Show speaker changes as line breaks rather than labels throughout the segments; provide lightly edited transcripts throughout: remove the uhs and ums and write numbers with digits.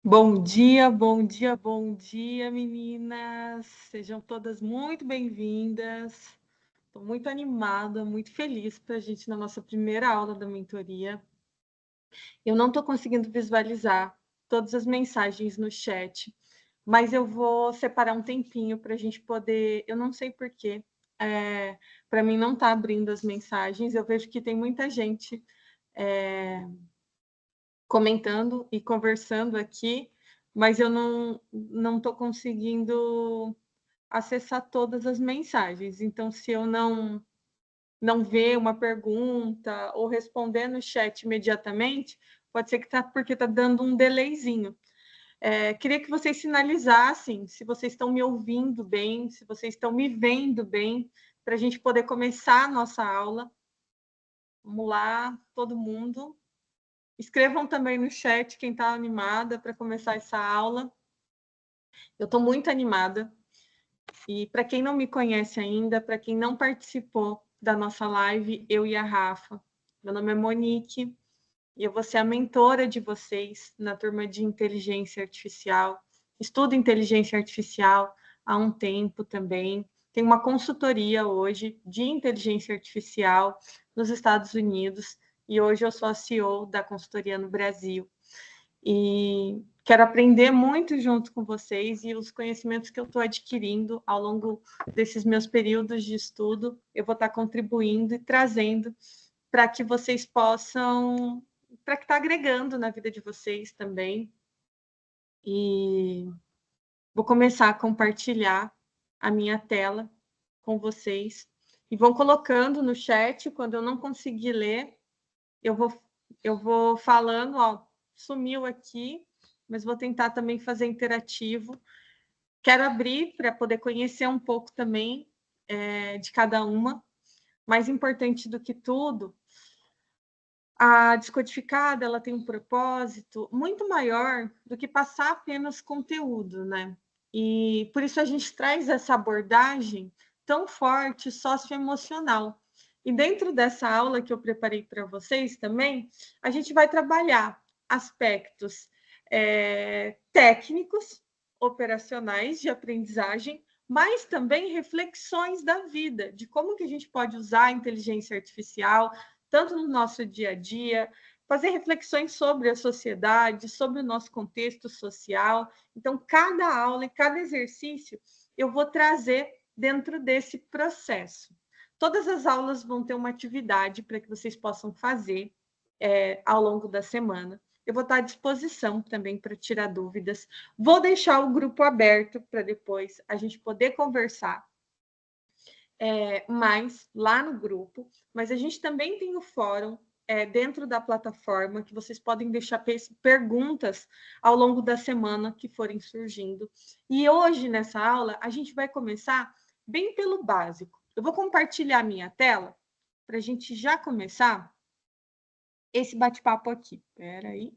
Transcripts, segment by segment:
Bom dia, bom dia, bom dia, meninas! Sejam todas muito bem-vindas. Estou muito animada, muito feliz para a gente na nossa primeira aula da mentoria. Eu não estou conseguindo visualizar todas as mensagens no chat, mas eu vou separar um tempinho para a gente poder. Eu não sei por quê, para mim não está abrindo as mensagens. Eu vejo que tem muita gente comentando e conversando aqui, mas eu não estou conseguindo acessar todas as mensagens. Então, se eu não ver uma pergunta ou responder no chat imediatamente, pode ser que porque está dando um delayzinho. Queria que vocês sinalizassem se vocês estão me ouvindo bem, se vocês estão me vendo bem, para a gente poder começar a nossa aula. Vamos lá, todo mundo. Escrevam também no chat quem está animada para começar essa aula. Eu estou muito animada. E para quem não me conhece ainda, para quem não participou da nossa live, eu e a Rafa, meu nome é Monique e eu vou ser a mentora de vocês na turma de inteligência artificial. Estudo inteligência artificial há um tempo também. Tenho uma consultoria hoje de inteligência artificial nos Estados Unidos e hoje eu sou a CEO da consultoria no Brasil. E quero aprender muito junto com vocês e os conhecimentos que eu estou adquirindo ao longo desses meus períodos de estudo, eu vou estar contribuindo e trazendo para que vocês possam, para que está agregando na vida de vocês também. E vou começar a compartilhar a minha tela com vocês. E vão colocando no chat, quando eu não conseguir ler, eu vou falando, ó, sumiu aqui, mas vou tentar também fazer interativo. Quero abrir para poder conhecer um pouco também de cada uma. Mais importante do que tudo, a Descodificada ela tem um propósito muito maior do que passar apenas conteúdo, né? E por isso a gente traz essa abordagem tão forte socioemocional. E dentro dessa aula que eu preparei para vocês também, a gente vai trabalhar aspectos técnicos, operacionais de aprendizagem, mas também reflexões da vida, de como que a gente pode usar a inteligência artificial, tanto no nosso dia a dia, fazer reflexões sobre a sociedade, sobre o nosso contexto social. Então, cada aula e cada exercício eu vou trazer dentro desse processo. Todas as aulas vão ter uma atividade para que vocês possam fazer ao longo da semana. Eu vou estar à disposição também para tirar dúvidas. Vou deixar o grupo aberto para depois a gente poder conversar mais lá no grupo, mas a gente também tem o fórum dentro da plataforma, que vocês podem deixar perguntas ao longo da semana que forem surgindo. E hoje, nessa aula, a gente vai começar bem pelo básico. Eu vou compartilhar a minha tela para a gente já começar esse bate-papo aqui. Espera aí.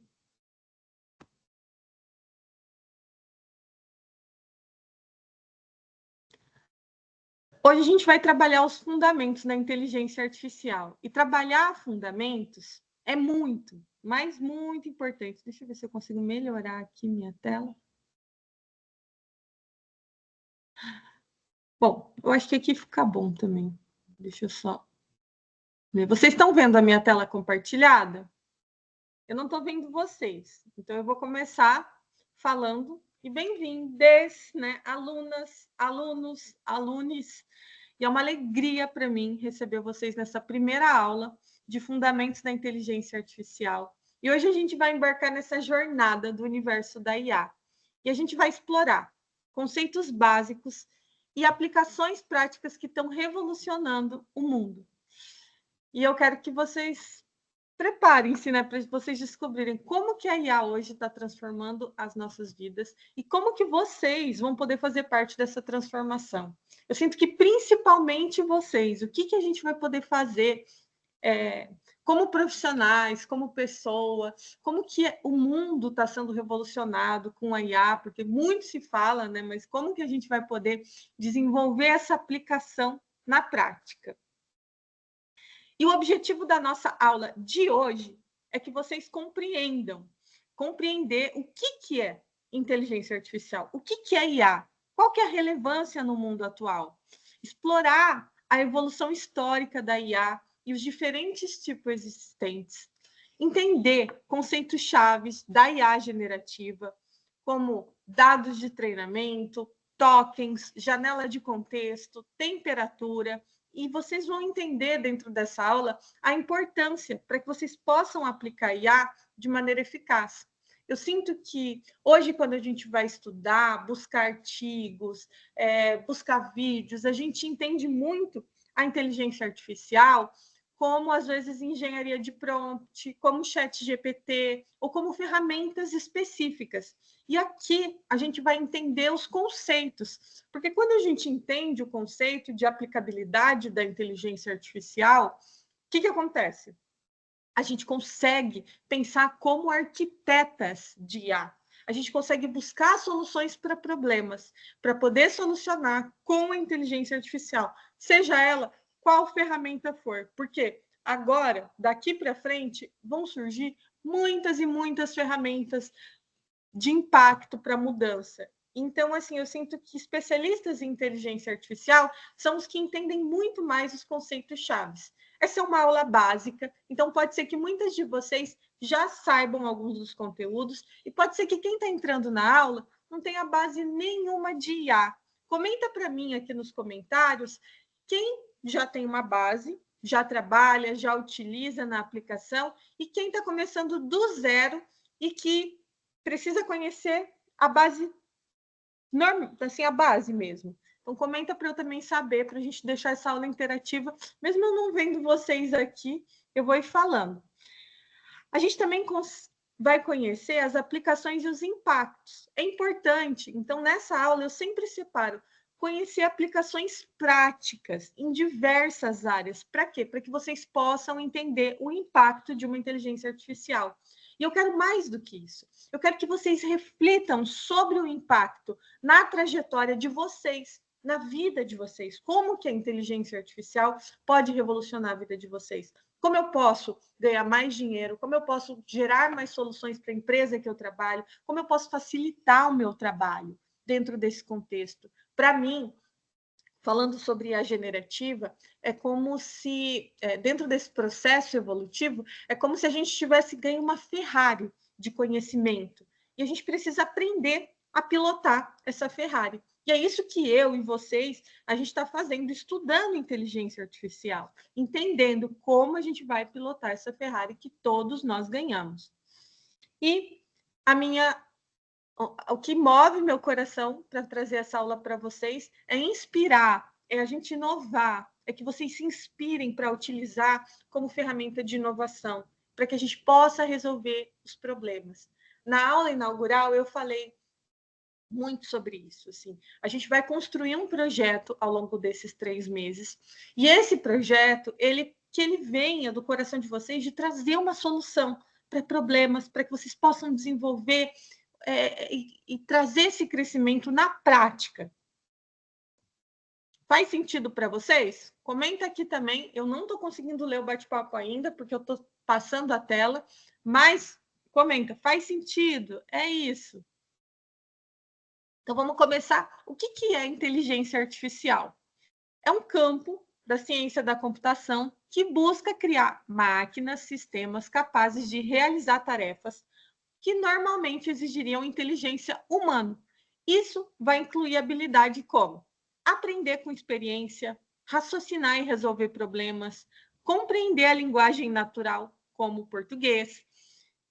Hoje a gente vai trabalhar os fundamentos da inteligência artificial. E trabalhar fundamentos é muito, mas muito importante. Deixa eu ver se eu consigo melhorar aqui minha tela. Bom, eu acho que aqui fica bom também. Deixa eu só ver. Vocês estão vendo a minha tela compartilhada? Eu não estou vendo vocês. Então, eu vou começar falando. E bem-vindes, né? Alunas, alunos, alunes. E é uma alegria para mim receber vocês nessa primeira aula de Fundamentos da Inteligência Artificial. E hoje a gente vai embarcar nessa jornada do universo da IA. E a gente vai explorar conceitos básicos e aplicações práticas que estão revolucionando o mundo. E eu quero que vocês preparem-se, né, para vocês descobrirem como que a IA hoje está transformando as nossas vidas e como que vocês vão poder fazer parte dessa transformação. Eu sinto que principalmente vocês, o que a gente vai poder fazer como profissionais, como pessoa, como que o mundo está sendo revolucionado com a IA, porque muito se fala, né, mas como que a gente vai poder desenvolver essa aplicação na prática. E o objetivo da nossa aula de hoje é que vocês compreendam compreender o que é inteligência artificial, o que é IA, qual que é a relevância no mundo atual, explorar a evolução histórica da IA e os diferentes tipos existentes, entender conceitos chaves da IA generativa, como dados de treinamento, tokens, janela de contexto, temperatura, e vocês vão entender dentro dessa aula a importância para que vocês possam aplicar IA de maneira eficaz. Eu sinto que hoje, quando a gente vai estudar, buscar artigos, buscar vídeos, a gente entende muito a inteligência artificial como, às vezes, engenharia de prompt, como chat GPT, ou como ferramentas específicas. E aqui a gente vai entender os conceitos, porque quando a gente entende o conceito de aplicabilidade da inteligência artificial, o que acontece? A gente consegue pensar como arquitetas de IA. A gente consegue buscar soluções para problemas, para poder solucionar com a inteligência artificial, seja ela qual ferramenta for. Porque agora, daqui para frente, vão surgir muitas e muitas ferramentas de impacto para mudança. Então, assim, eu sinto que especialistas em inteligência artificial são os que entendem muito mais os conceitos chaves. Essa é uma aula básica, então pode ser que muitas de vocês já saibam alguns dos conteúdos e pode ser que quem está entrando na aula não tenha base nenhuma de IA. Comenta para mim aqui nos comentários quem já tem uma base, já trabalha, já utiliza na aplicação e quem está começando do zero e que precisa conhecer a base, assim, a base mesmo. Então, comenta para eu também saber, para a gente deixar essa aula interativa. Mesmo eu não vendo vocês aqui, eu vou ir falando. A gente também vai conhecer as aplicações e os impactos. É importante. Então, nessa aula, eu sempre separo conhecer aplicações práticas em diversas áreas. Para quê? Para que vocês possam entender o impacto de uma inteligência artificial. E eu quero mais do que isso. Eu quero que vocês reflitam sobre o impacto na trajetória de vocês, na vida de vocês. Como que a inteligência artificial pode revolucionar a vida de vocês? Como eu posso ganhar mais dinheiro? Como eu posso gerar mais soluções para a empresa que eu trabalho? Como eu posso facilitar o meu trabalho dentro desse contexto? Para mim, falando sobre a generativa, é como se, dentro desse processo evolutivo, é como se a gente tivesse ganho uma Ferrari de conhecimento. E a gente precisa aprender a pilotar essa Ferrari. E é isso que eu e vocês, a gente está fazendo, estudando inteligência artificial, entendendo como a gente vai pilotar essa Ferrari que todos nós ganhamos. E o que move meu coração para trazer essa aula para vocês é inspirar, é a gente inovar, é que vocês se inspirem para utilizar como ferramenta de inovação, para que a gente possa resolver os problemas. Na aula inaugural, eu falei muito sobre isso. Assim. A gente vai construir um projeto ao longo desses 3 meses, e esse projeto, que ele venha do coração de vocês de trazer uma solução para problemas, para que vocês possam desenvolver e trazer esse crescimento na prática. Faz sentido para vocês? Comenta aqui também. Eu não estou conseguindo ler o bate-papo ainda, porque eu estou passando a tela, mas comenta, faz sentido? É isso. Então, vamos começar. O que é inteligência artificial? É um campo da ciência da computação que busca criar máquinas, sistemas capazes de realizar tarefas que normalmente exigiriam inteligência humana. Isso vai incluir habilidade como aprender com experiência, raciocinar e resolver problemas, compreender a linguagem natural, como o português,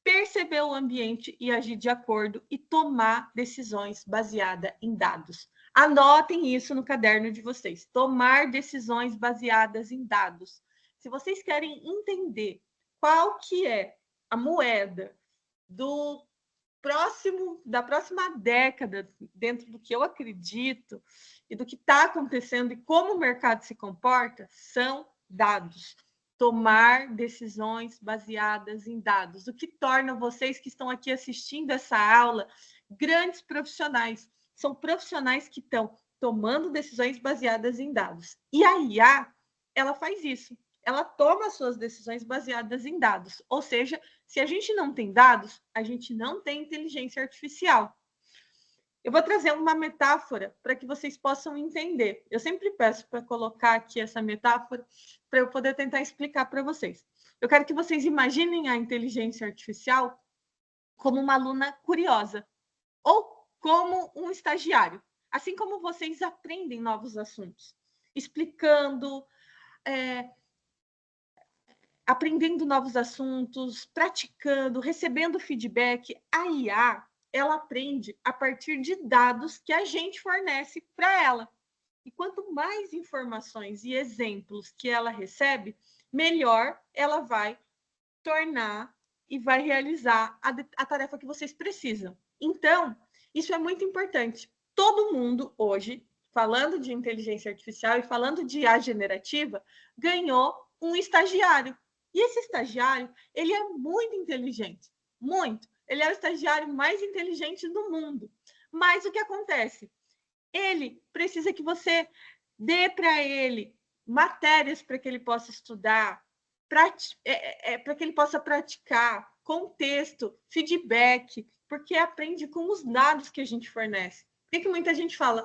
perceber o ambiente e agir de acordo e tomar decisões baseadas em dados. Anotem isso no caderno de vocês. Tomar decisões baseadas em dados. Se vocês querem entender qual que é a moeda da próxima década, dentro do que eu acredito e do que está acontecendo e como o mercado se comporta, são dados. Tomar decisões baseadas em dados, o que torna vocês que estão aqui assistindo essa aula grandes profissionais. São profissionais que estão tomando decisões baseadas em dados. E a IA, ela faz isso. ela toma suas decisões baseadas em dados. Ou seja, se a gente não tem dados, a gente não tem inteligência artificial. Eu vou trazer uma metáfora para que vocês possam entender. Eu sempre peço para colocar aqui essa metáfora para eu poder tentar explicar para vocês. Eu quero que vocês imaginem a inteligência artificial como uma aluna curiosa ou como um estagiário. Assim como vocês aprendem novos assuntos, explicando, aprendendo novos assuntos, praticando, recebendo feedback, a IA, ela aprende a partir de dados que a gente fornece para ela. E quanto mais informações e exemplos que ela recebe, melhor ela vai tornar e vai realizar a tarefa que vocês precisam. Então, isso é muito importante. Todo mundo hoje, falando de inteligência artificial e falando de IA generativa, ganhou um estagiário. E esse estagiário, ele é muito inteligente, muito. Ele é o estagiário mais inteligente do mundo. Mas o que acontece? Ele precisa que você dê para ele matérias para que ele possa estudar, para que ele possa praticar, contexto, feedback, porque aprende com os dados que a gente fornece. Por que muita gente fala,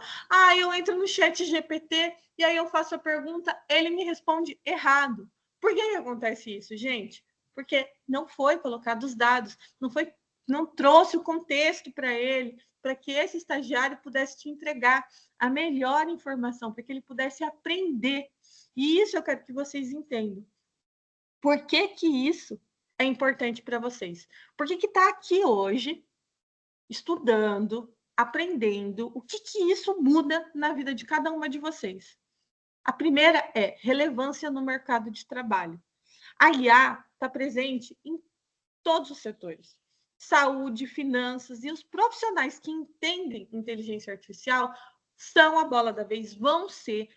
eu entro no chat GPT e aí eu faço a pergunta, ele me responde errado. Por que acontece isso, gente? Porque não foi colocado os dados, não trouxe o contexto para ele, para que esse estagiário pudesse te entregar a melhor informação, para que ele pudesse aprender. E isso eu quero que vocês entendam. Por que isso é importante para vocês? Por que está aqui hoje, estudando, aprendendo, o que isso muda na vida de cada uma de vocês? A primeira é relevância no mercado de trabalho. A IA está presente em todos os setores. Saúde, finanças, e os profissionais que entendem inteligência artificial são a bola da vez,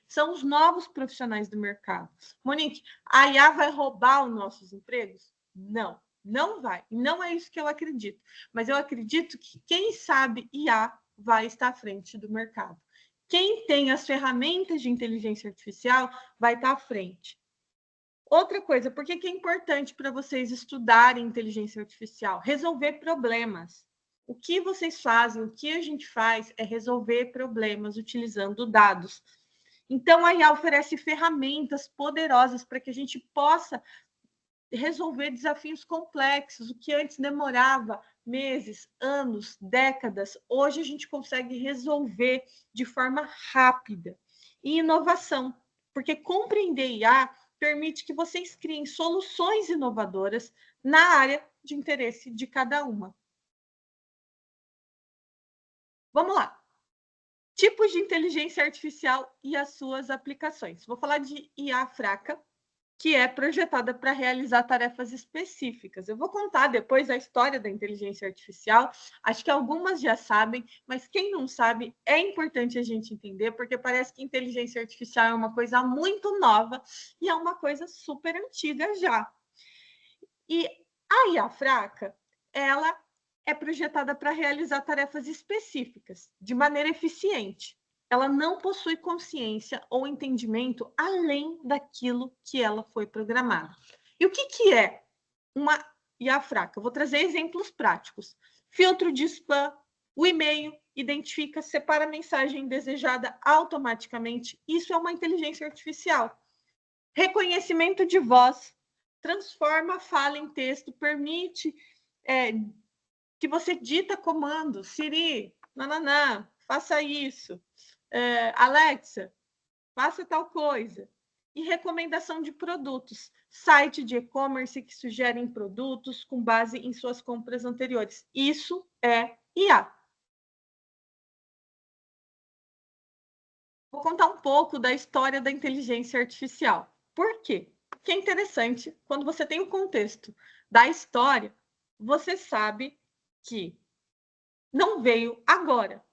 são os novos profissionais do mercado. Monique, a IA vai roubar os nossos empregos? Não, não vai. Não é isso que eu acredito. Mas eu acredito que quem sabe IA vai estar à frente do mercado. Quem tem as ferramentas de inteligência artificial vai estar à frente. Outra coisa, por que é importante para vocês estudarem inteligência artificial? Resolver problemas. O que vocês fazem, o que a gente faz é resolver problemas utilizando dados. Então, a IA oferece ferramentas poderosas para que a gente possa resolver desafios complexos, o que antes demorava meses, anos, décadas, hoje a gente consegue resolver de forma rápida. E inovação, porque compreender IA permite que vocês criem soluções inovadoras na área de interesse de cada uma. Vamos lá. Tipos de inteligência artificial e as suas aplicações. Vou falar de IA fraca, que é projetada para realizar tarefas específicas. Eu vou contar depois a história da inteligência artificial. Acho que algumas já sabem, mas quem não sabe, é importante a gente entender, porque parece que inteligência artificial é uma coisa muito nova e é uma coisa super antiga já. E a IA fraca, ela é projetada para realizar tarefas específicas, de maneira eficiente. Ela não possui consciência ou entendimento além daquilo que ela foi programada. E o que é uma IA fraca? Eu vou trazer exemplos práticos. Filtro de spam, o e-mail identifica, separa a mensagem desejada automaticamente. Isso é uma inteligência artificial. Reconhecimento de voz, transforma a fala em texto, permite que você dita comando, Siri, nananá, faça isso, Alexa, faça tal coisa. E recomendação de produtos, site de e-commerce que sugerem produtos com base em suas compras anteriores. Isso é IA. Vou contar um pouco da história da inteligência artificial. Por quê? Porque é interessante, quando você tem o contexto da história, você sabe que não veio agora.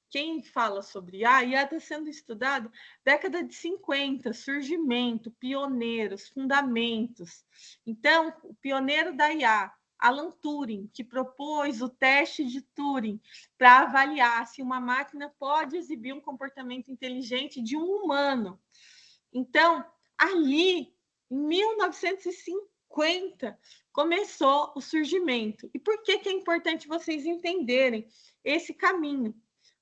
Quem fala sobre IA está sendo estudado década de 50, surgimento, pioneiros, fundamentos. Então, o pioneiro da IA, Alan Turing, que propôs o teste de Turing para avaliar se uma máquina pode exibir um comportamento inteligente de um humano. Então, ali Em 1950 começou o surgimento. E por que é importante vocês entenderem esse caminho?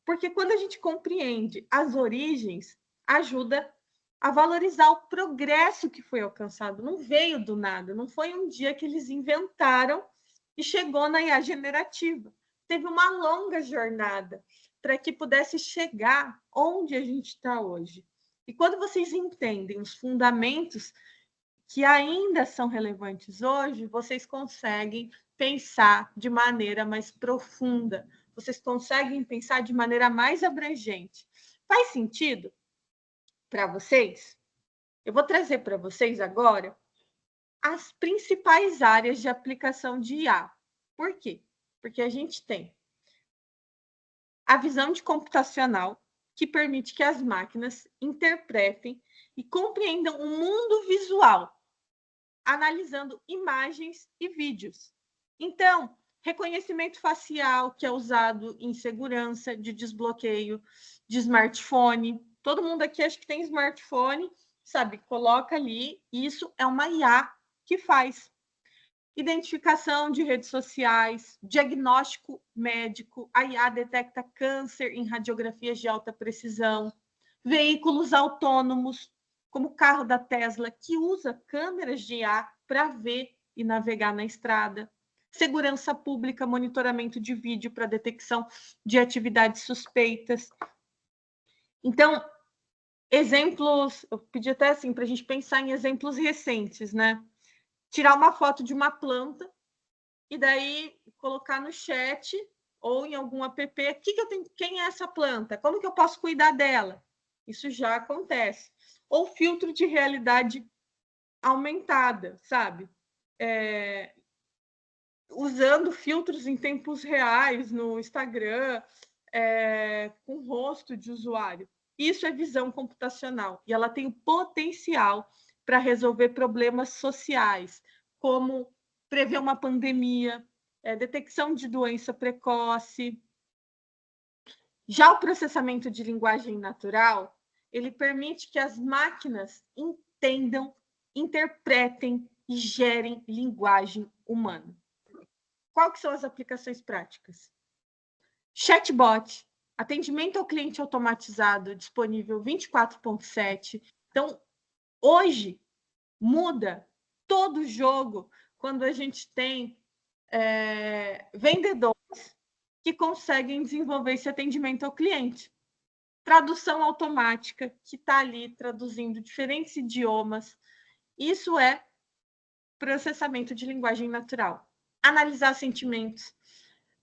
Porque quando a gente compreende as origens, ajuda a valorizar o progresso que foi alcançado. Não veio do nada, não foi um dia que eles inventaram e chegou na IA generativa. Teve uma longa jornada para que pudesse chegar onde a gente está hoje. E quando vocês entendem os fundamentos que ainda são relevantes hoje, vocês conseguem pensar de maneira mais profunda, vocês conseguem pensar de maneira mais abrangente. Faz sentido para vocês? Eu vou trazer para vocês agora as principais áreas de aplicação de IA. Por quê? Porque a gente tem a visão de computacional, que permite que as máquinas interpretem e compreendam o mundo visual, analisando imagens e vídeos. Então, reconhecimento facial, que é usado em segurança, de desbloqueio, de smartphone. Todo mundo aqui acho que tem smartphone, sabe? Coloca ali, isso é uma IA que faz. Identificação de redes sociais, diagnóstico médico, a IA detecta câncer em radiografias de alta precisão, veículos autônomos, como o carro da Tesla, que usa câmeras de IA para ver e navegar na estrada, segurança pública, monitoramento de vídeo para detecção de atividades suspeitas. Então, exemplos, eu pedi até assim para a gente pensar em exemplos recentes, né? Tirar uma foto de uma planta e daí colocar no chat ou em algum app, quem é essa planta? Como que eu posso cuidar dela? Isso já acontece. Ou filtro de realidade aumentada, sabe? Usando filtros em tempos reais no Instagram, com o rosto de usuário. Isso é visão computacional e ela tem o potencial para resolver problemas sociais, como prever uma pandemia, detecção de doença precoce. Já o processamento de linguagem natural, ele permite que as máquinas entendam, interpretem e gerem linguagem humana. Quais que são as aplicações práticas? Chatbot, atendimento ao cliente automatizado, disponível 24/7. Então, hoje, muda todo o jogo quando a gente tem vendedores que conseguem desenvolver esse atendimento ao cliente. Tradução automática, que está ali traduzindo diferentes idiomas. Isso é processamento de linguagem natural. Analisar sentimentos.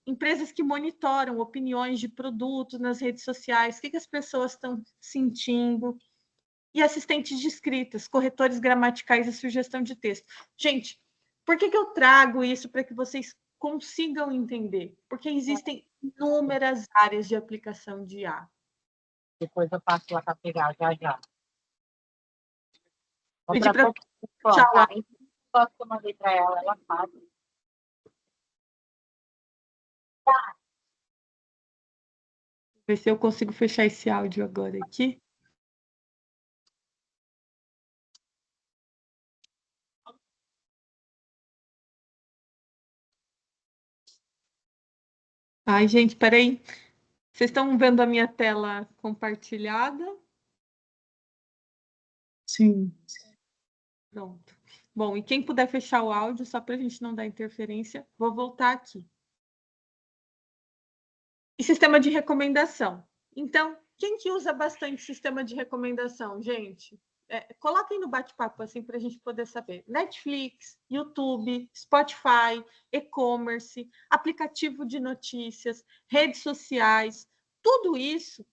Empresas que monitoram opiniões de produtos nas redes sociais, o que as pessoas estão sentindo. E assistentes de escritas, corretores gramaticais e sugestão de texto. Gente, por que eu trago isso para que vocês consigam entender? Porque existem inúmeras áreas de aplicação de IA.
Depois eu passo lá para pegar, já.
Pedir para
tchau. Foto que eu mandei para ela faz.
Ver se eu consigo fechar esse áudio agora aqui. Ai, gente, peraí. Vocês estão vendo a minha tela compartilhada?
Sim.
Pronto. Bom, e quem puder fechar o áudio, só para a gente não dar interferência, vou voltar aqui. E sistema de recomendação. Então, quem que usa bastante sistema de recomendação, gente? Coloquem no bate-papo assim para a gente poder saber. Netflix, YouTube, Spotify, e-commerce, aplicativo de notícias, redes sociais, tudo isso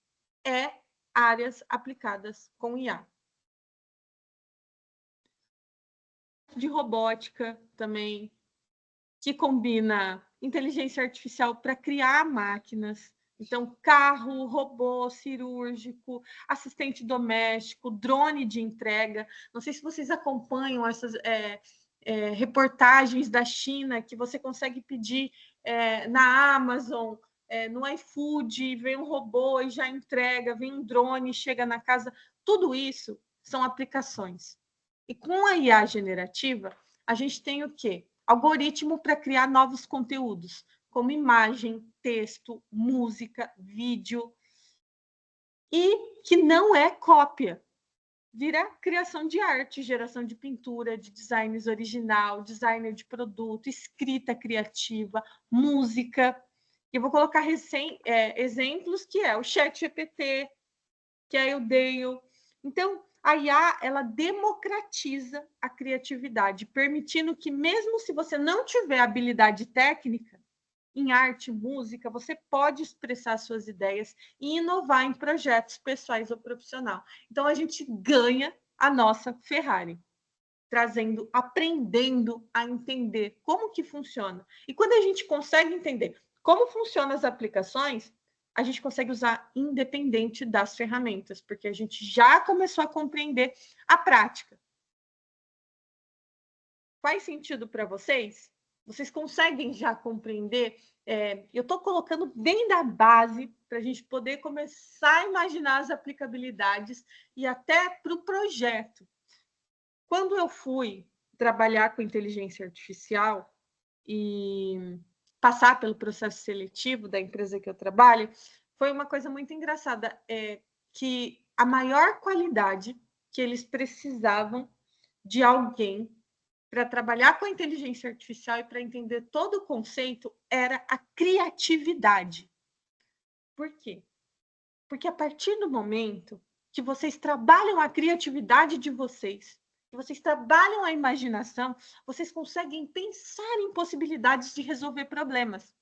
é áreas aplicadas com IA. De robótica também, que combina inteligência artificial para criar máquinas. Então, carro, robô cirúrgico, assistente doméstico, drone de entrega. Não sei se vocês acompanham essas reportagens da China, que você consegue pedir na Amazon, no iFood, vem um robô e já entrega, vem um drone, chega na casa. Tudo isso são aplicações. E com a IA generativa, a gente tem o quê? Algoritmo para criar novos conteúdos, como imagem, texto, música, vídeo, e que não é cópia. Vira criação de arte, geração de pintura, de designs original, designer de produto, escrita criativa, música. Eu vou colocar exemplos que é o ChatGPT, que é o Dale. Então, a IA, ela democratiza a criatividade, permitindo que, mesmo se você não tiver habilidade técnica em arte, música, você pode expressar suas ideias e inovar em projetos pessoais ou profissional. Então, a gente ganha a nossa Ferrari, aprendendo a entender como que funciona. E quando a gente consegue entender como funcionam as aplicações, a gente consegue usar independente das ferramentas, porque a gente já começou a compreender a prática. Faz sentido para vocês? Vocês conseguem já compreender? Eu estou colocando bem da base para a gente poder começar a imaginar as aplicabilidades e até para o projeto. Quando eu fui trabalhar com inteligência artificial e passar pelo processo seletivo da empresa que eu trabalho, foi uma coisa muito engraçada, que a maior qualidade que eles precisavam de alguém para trabalhar com a inteligência artificial e para entender todo o conceito era a criatividade. Por quê? Porque a partir do momento que vocês trabalham a criatividade de vocês, que vocês trabalham a imaginação, vocês conseguem pensar em possibilidades de resolver problemas.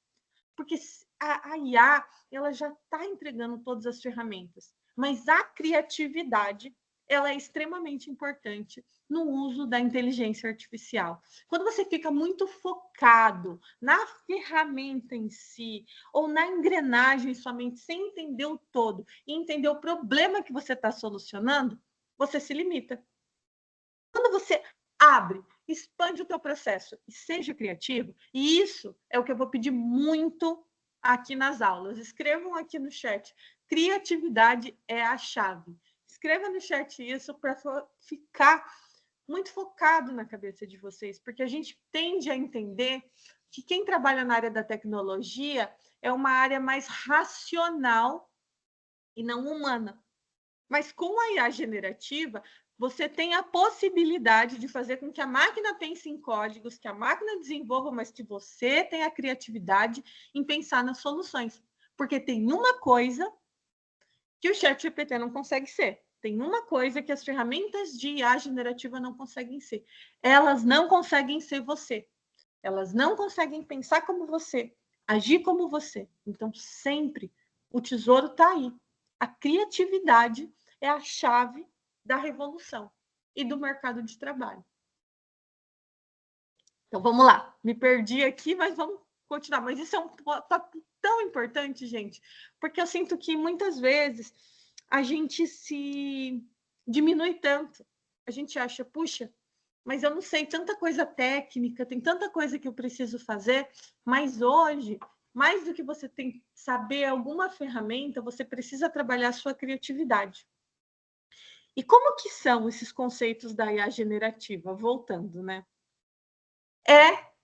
Porque a IA, ela já está entregando todas as ferramentas, mas a criatividade, ela é extremamente importante no uso da inteligência artificial. Quando você fica muito focado na ferramenta em si, ou na engrenagem somente, sem entender o todo, e entender o problema que você está solucionando, você se limita. Quando você abre, expande o teu processo e seja criativo, e isso é o que eu vou pedir muito aqui nas aulas. Escrevam aqui no chat. Criatividade é a chave. Escreva no chat isso para ficar muito focado na cabeça de vocês, porque a gente tende a entender que quem trabalha na área da tecnologia é uma área mais racional e não humana. Mas com a IA generativa, você tem a possibilidade de fazer com que a máquina pense em códigos, que a máquina desenvolva, mas que você tenha a criatividade em pensar nas soluções. Porque tem uma coisa que o ChatGPT não consegue ser. Tem uma coisa que as ferramentas de IA generativa não conseguem ser. Elas não conseguem ser você. Elas não conseguem pensar como você, agir como você. Então, sempre o tesouro está aí. A criatividade é a chave da revolução e do mercado de trabalho. Então, vamos lá. Me perdi aqui, mas vamos continuar. Mas isso é um tópico tão importante, gente, porque eu sinto que muitas vezes a gente se diminui tanto. A gente acha, puxa, mas eu não sei tanta coisa técnica, tem tanta coisa que eu preciso fazer, mas hoje, mais do que você tem que saber alguma ferramenta, você precisa trabalhar a sua criatividade. E como que são esses conceitos da IA generativa? Voltando, né?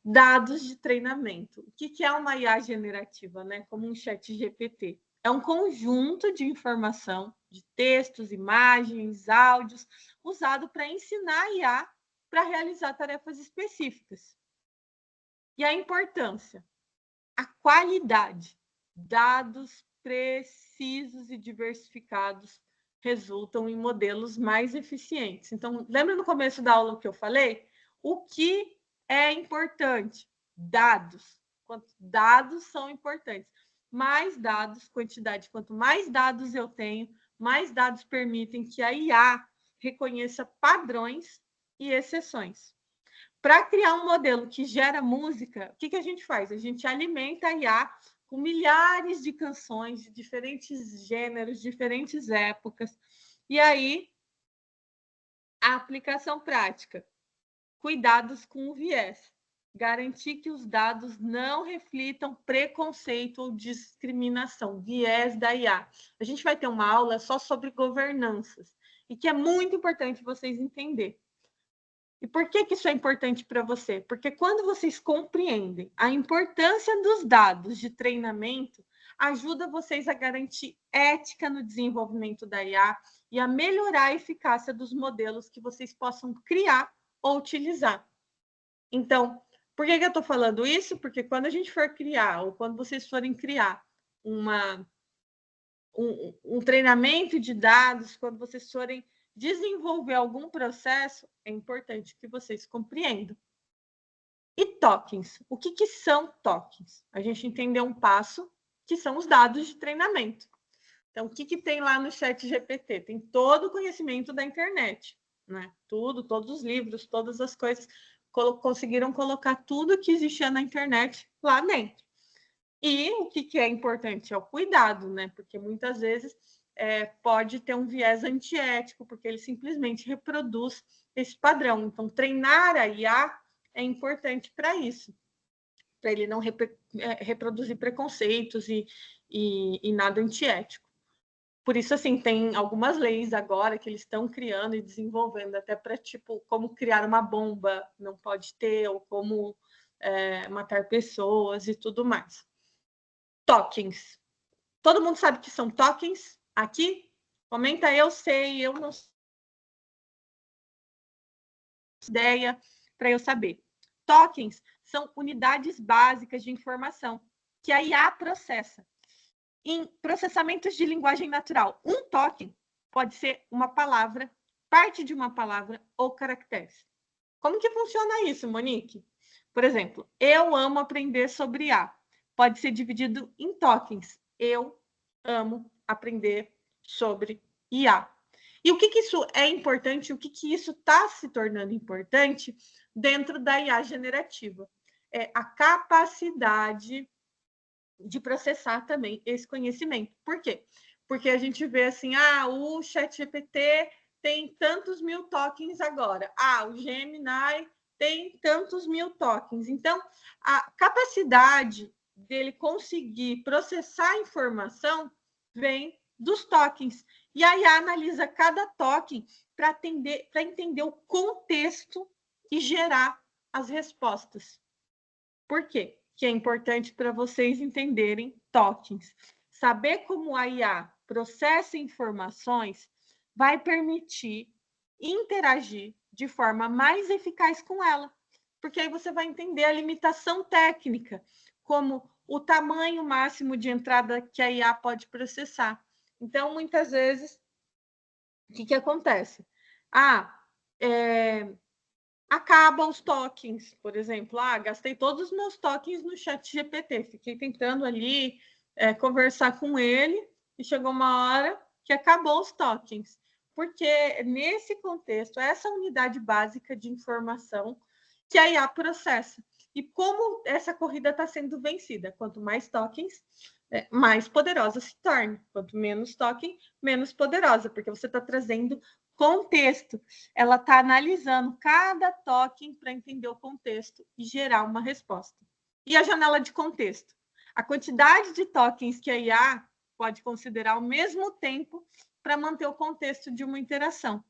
Dados de treinamento. O que é uma IA generativa, né? Como um chat GPT. É um conjunto de informação, de textos, imagens, áudios, usado para ensinar a IA para realizar tarefas específicas. E a importância, a qualidade, dados precisos e diversificados resultam em modelos mais eficientes. Então, lembra no começo da aula que eu falei? O que é importante? Dados. Quantos dados são importantes? Mais dados, quantidade. Quanto mais dados eu tenho, mais dados permitem que a IA reconheça padrões e exceções. Para criar um modelo que gera música, o que a gente faz? A gente alimenta a IA com milhares de canções de diferentes gêneros, diferentes épocas. E aí, a aplicação prática. Cuidados com o viés. Garantir que os dados não reflitam preconceito ou discriminação, viés da IA. A gente vai ter uma aula só sobre governanças, e que é muito importante vocês entenderem. E por que isso é importante para você? Porque quando vocês compreendem a importância dos dados de treinamento, ajuda vocês a garantir ética no desenvolvimento da IA e a melhorar a eficácia dos modelos que vocês possam criar ou utilizar. Então, por que eu estou falando isso? Porque quando a gente for criar, ou quando vocês forem criar um treinamento de dados, quando vocês forem desenvolver algum processo, é importante que vocês compreendam. E tokens? O que são tokens? A gente entendeu um passo, que são os dados de treinamento. Então, o que tem lá no ChatGPT? Tem todo o conhecimento da internet, né? Tudo, todos os livros, todas as coisas, conseguiram colocar tudo que existia na internet lá dentro. E o que é importante é o cuidado, né? Porque muitas vezes pode ter um viés antiético, porque ele simplesmente reproduz esse padrão. Então, treinar a IA é importante para isso, para ele não reproduzir preconceitos e nada antiético. Por isso, assim, tem algumas leis agora que eles estão criando e desenvolvendo, até para, tipo, como criar uma bomba não pode ter, ou como matar pessoas e tudo mais. Tokens. Todo mundo sabe que são tokens aqui? Comenta, eu sei, eu não sei. Ideia para eu saber. Tokens são unidades básicas de informação que a IA processa. Em processamentos de linguagem natural, um token pode ser uma palavra, parte de uma palavra ou caracteres. Como que funciona isso, Monique? Por exemplo, eu amo aprender sobre IA. Pode ser dividido em tokens. Eu amo aprender sobre IA. E o que isso é importante, o que isso está se tornando importante dentro da IA generativa? É a capacidade de processar também esse conhecimento. Por quê? Porque a gente vê assim, o ChatGPT tem tantos mil tokens agora. O Gemini tem tantos mil tokens. Então, a capacidade dele conseguir processar a informação vem dos tokens. E aí analisa cada token para entender o contexto e gerar as respostas. Por quê? Que é importante para vocês entenderem tokens. Saber como a IA processa informações vai permitir interagir de forma mais eficaz com ela, porque aí você vai entender a limitação técnica, como o tamanho máximo de entrada que a IA pode processar. Então, muitas vezes, o que acontece? Acaba os tokens, por exemplo. Gastei todos os meus tokens no ChatGPT. Fiquei tentando ali conversar com ele e chegou uma hora que acabou os tokens. Porque nesse contexto, essa unidade básica de informação que a IA processa. E como essa corrida está sendo vencida? Quanto mais tokens, mais poderosa se torna. Quanto menos token, menos poderosa, porque você está trazendo contexto. Ela está analisando cada token para entender o contexto e gerar uma resposta. E a janela de contexto? A quantidade de tokens que a IA pode considerar ao mesmo tempo para manter o contexto de uma interação.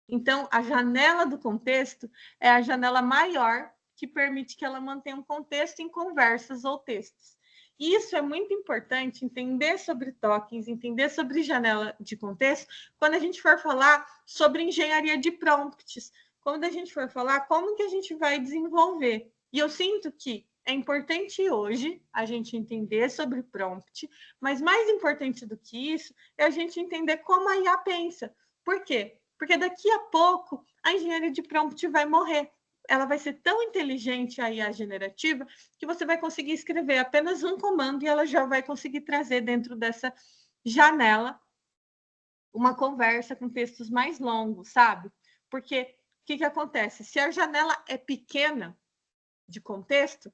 Então, a janela do contexto é a janela maior que permite que ela mantenha um contexto em conversas ou textos. Isso é muito importante, entender sobre tokens, entender sobre janela de contexto, quando a gente for falar sobre engenharia de prompts, quando a gente for falar como que a gente vai desenvolver. E eu sinto que é importante hoje a gente entender sobre prompt, mas mais importante do que isso é a gente entender como a IA pensa. Por quê? Porque daqui a pouco a engenharia de prompt vai morrer. Ela vai ser tão inteligente, a IA generativa, que você vai conseguir escrever apenas um comando e ela já vai conseguir trazer dentro dessa janela uma conversa com textos mais longos, sabe? Porque o que acontece? Se a janela é pequena de contexto,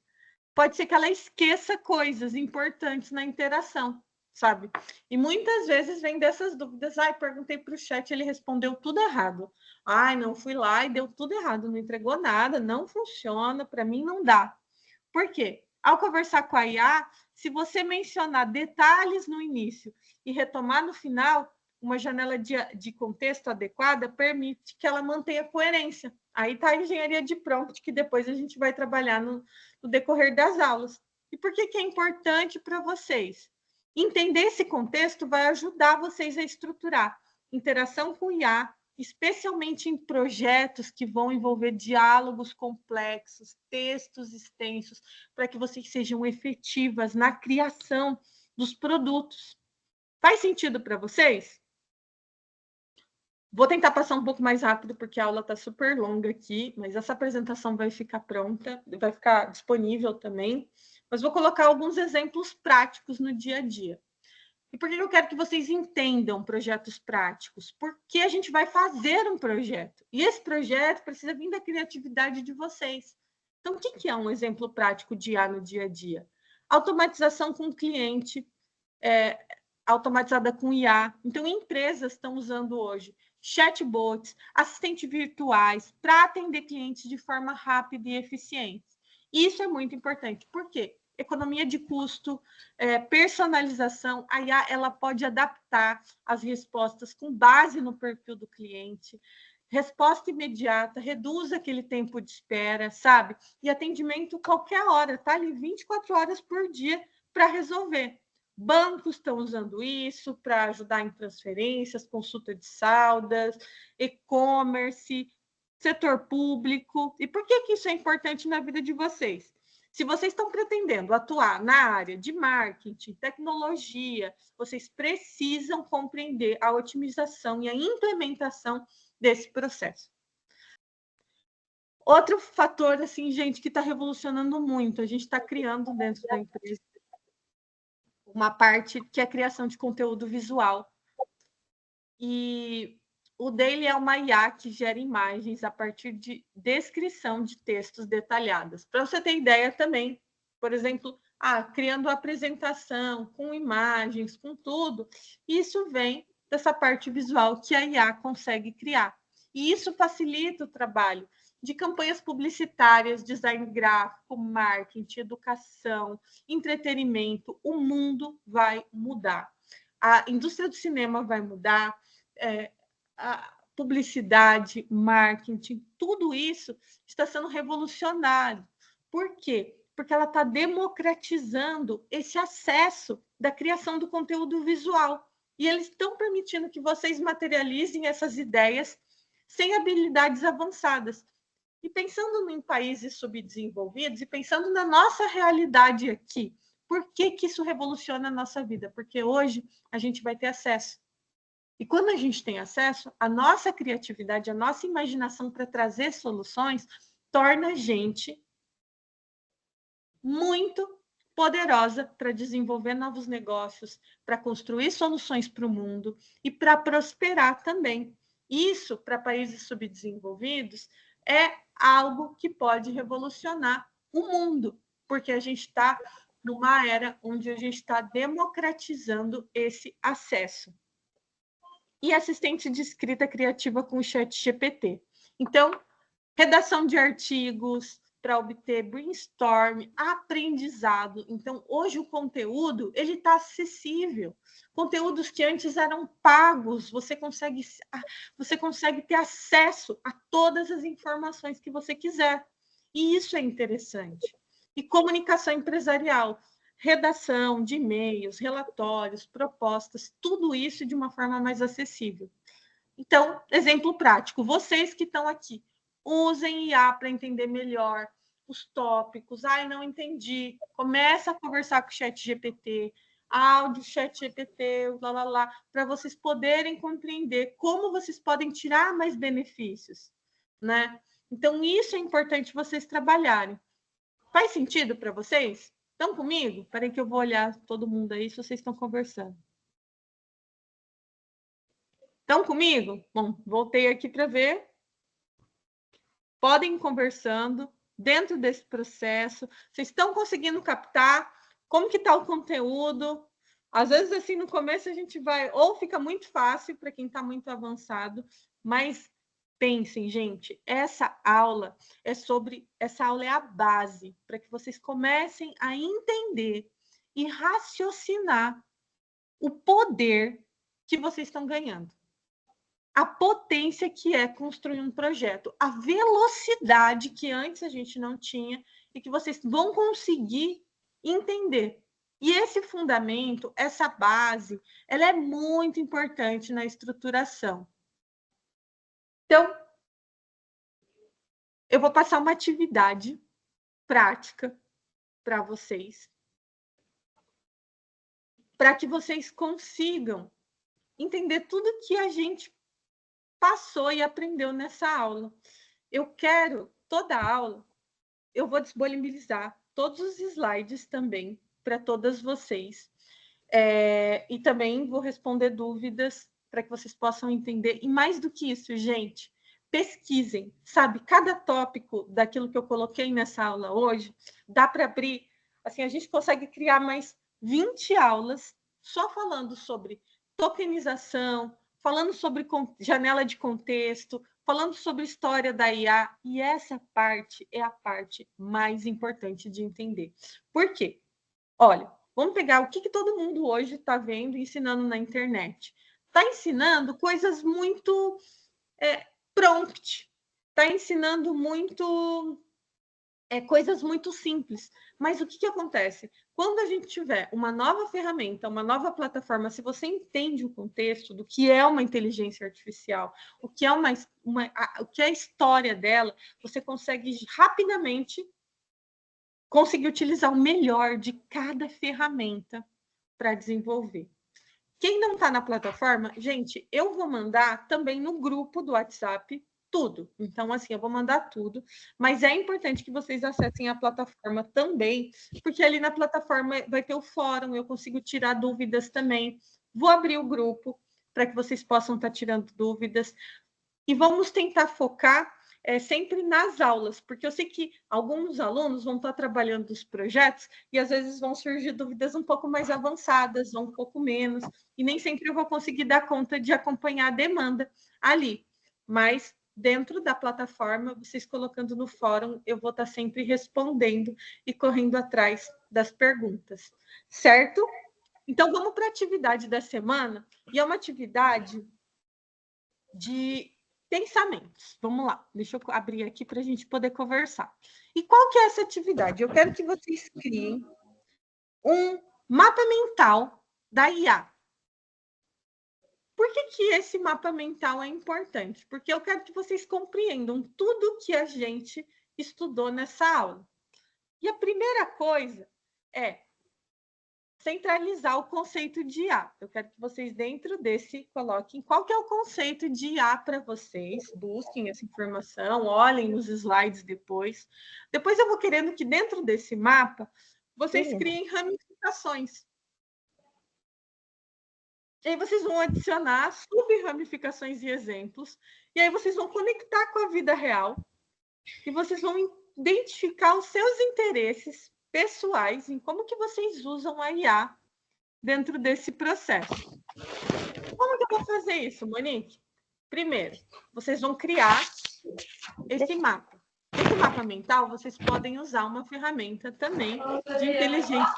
pode ser que ela esqueça coisas importantes na interação, sabe? E muitas vezes vem dessas dúvidas. Perguntei para o chat, ele respondeu tudo errado. Não fui lá e deu tudo errado, não entregou nada, não funciona, para mim não dá. Por quê? Ao conversar com a IA, se você mencionar detalhes no início e retomar no final, uma janela de contexto adequada permite que ela mantenha coerência. Aí está a engenharia de prompt, que depois a gente vai trabalhar no decorrer das aulas. E por que é importante para vocês? Entender esse contexto vai ajudar vocês a estruturar interação com o IA, especialmente em projetos que vão envolver diálogos complexos, textos extensos, para que vocês sejam efetivas na criação dos produtos. Faz sentido para vocês? Vou tentar passar um pouco mais rápido, porque a aula está super longa aqui, mas essa apresentação vai ficar pronta, vai ficar disponível também. Mas vou colocar alguns exemplos práticos no dia a dia. E por que eu quero que vocês entendam projetos práticos? Porque a gente vai fazer um projeto. E esse projeto precisa vir da criatividade de vocês. Então, o que é um exemplo prático de IA no dia a dia? Automatização com o cliente, automatizada com IA. Então, empresas estão usando hoje chatbots, assistentes virtuais, para atender clientes de forma rápida e eficiente. Isso é muito importante. Por quê? Economia de custo, personalização, a IA ela pode adaptar as respostas com base no perfil do cliente, resposta imediata, reduz aquele tempo de espera, sabe? E atendimento qualquer hora, tá ali 24 horas por dia para resolver. Bancos estão usando isso para ajudar em transferências, consulta de saldas, e-commerce, setor público. E por que isso é importante na vida de vocês? Se vocês estão pretendendo atuar na área de marketing, tecnologia, vocês precisam compreender a otimização e a implementação desse processo. Outro fator, assim, gente, que está revolucionando muito, a gente está criando dentro da empresa uma parte que é a criação de conteúdo visual. E o Daily é uma IA que gera imagens a partir de descrição de textos detalhadas. Para você ter ideia também, por exemplo, criando apresentação com imagens, com tudo, isso vem dessa parte visual que a IA consegue criar. E isso facilita o trabalho de campanhas publicitárias, design gráfico, marketing, educação, entretenimento. O mundo vai mudar. A indústria do cinema vai mudar, a publicidade, marketing, tudo isso está sendo revolucionário. Por quê? Porque ela está democratizando esse acesso da criação do conteúdo visual. E eles estão permitindo que vocês materializem essas ideias sem habilidades avançadas. E pensando em países subdesenvolvidos e pensando na nossa realidade aqui, por que isso revoluciona a nossa vida? Porque hoje a gente vai ter acesso. E quando a gente tem acesso, a nossa criatividade, a nossa imaginação para trazer soluções, torna a gente muito poderosa para desenvolver novos negócios, para construir soluções para o mundo e para prosperar também. Isso, para países subdesenvolvidos, é algo que pode revolucionar o mundo, porque a gente está numa era onde a gente está democratizando esse acesso. E assistente de escrita criativa com o ChatGPT. Então, redação de artigos para obter brainstorm, aprendizado. Então, hoje o conteúdo ele está acessível. Conteúdos que antes eram pagos, você consegue ter acesso a todas as informações que você quiser. E isso é interessante. E comunicação empresarial, redação de e-mails, relatórios, propostas, tudo isso de uma forma mais acessível. Então, exemplo prático, vocês que estão aqui, usem IA para entender melhor os tópicos. Não entendi. Começa a conversar com o ChatGPT, áudio, ChatGPT, para vocês poderem compreender como vocês podem tirar mais benefícios, né? Então, isso é importante vocês trabalharem. Faz sentido para vocês? Estão comigo? Peraí que eu vou olhar todo mundo aí se vocês estão conversando. Estão comigo? Bom, voltei aqui para ver. Podem ir conversando dentro desse processo. Vocês estão conseguindo captar como que está o conteúdo? Às vezes, assim, no começo a gente vai... Ou fica muito fácil para quem está muito avançado, mas pensem, gente, essa aula é a base para que vocês comecem a entender e raciocinar o poder que vocês estão ganhando. A potência que é construir um projeto, a velocidade que antes a gente não tinha e que vocês vão conseguir entender. E esse fundamento, essa base, ela é muito importante na estruturação. Então, eu vou passar uma atividade prática para vocês, para que vocês consigam entender tudo que a gente passou e aprendeu nessa aula. Eu quero, toda a aula, eu vou disponibilizar todos os slides também para todas vocês. E também vou responder dúvidas para que vocês possam entender. E mais do que isso, gente, pesquisem, sabe? Cada tópico daquilo que eu coloquei nessa aula hoje, dá para abrir, assim, a gente consegue criar mais 20 aulas só falando sobre tokenização, falando sobre janela de contexto, falando sobre história da IA, e essa parte é a parte mais importante de entender. Por quê? Olha, vamos pegar o que todo mundo hoje está vendo e ensinando na internet. Está ensinando coisas muito prompt, está ensinando muito coisas muito simples. Mas o que acontece? Quando a gente tiver uma nova ferramenta, uma nova plataforma, se você entende o contexto do que é uma inteligência artificial, o que é o que é a história dela, você consegue rapidamente conseguir utilizar o melhor de cada ferramenta para desenvolver. Quem não está na plataforma, gente, eu vou mandar também no grupo do WhatsApp tudo. Então, assim, eu vou mandar tudo, mas é importante que vocês acessem a plataforma também, porque ali na plataforma vai ter o fórum, eu consigo tirar dúvidas também. Vou abrir o grupo para que vocês possam estar tirando dúvidas. E vamos tentar focar sempre nas aulas, porque eu sei que alguns alunos vão estar trabalhando os projetos e às vezes vão surgir dúvidas um pouco mais avançadas, ou um pouco menos, e nem sempre eu vou conseguir dar conta de acompanhar a demanda ali. Mas dentro da plataforma, vocês colocando no fórum, eu vou estar sempre respondendo e correndo atrás das perguntas, certo? Então, vamos para a atividade da semana, e é uma atividade de pensamentos. Vamos lá, deixa eu abrir aqui para a gente poder conversar. E qual que é essa atividade? Eu quero que vocês criem um mapa mental da IA. Por que esse mapa mental é importante? Porque eu quero que vocês compreendam tudo que a gente estudou nessa aula. E a primeira coisa é centralizar o conceito de IA. Eu quero que vocês, dentro desse, coloquem qual que é o conceito de IA para vocês, busquem essa informação, olhem nos slides depois. Depois eu vou querendo que, dentro desse mapa, vocês criem ramificações. E aí vocês vão adicionar sub-ramificações e exemplos, e aí vocês vão conectar com a vida real, e vocês vão identificar os seus interesses pessoais em como que vocês usam a IA dentro desse processo. Como que eu vou fazer isso, Monique? Primeiro, vocês vão criar esse mapa. Esse mapa mental, vocês podem usar uma ferramenta também de inteligência.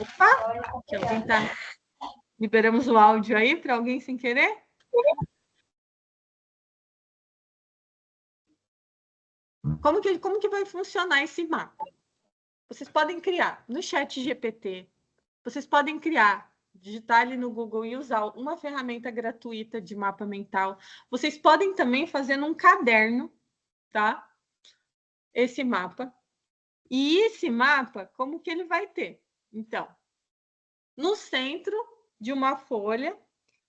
Opa! Que alguém está... Liberamos o áudio aí para alguém sem querer? Como que vai funcionar esse mapa? Vocês podem criar no ChatGPT, vocês podem criar, digitar ali no Google e usar uma ferramenta gratuita de mapa mental. Vocês podem também fazer num caderno, tá? Esse mapa. E esse mapa, como que ele vai ter? Então, no centro de uma folha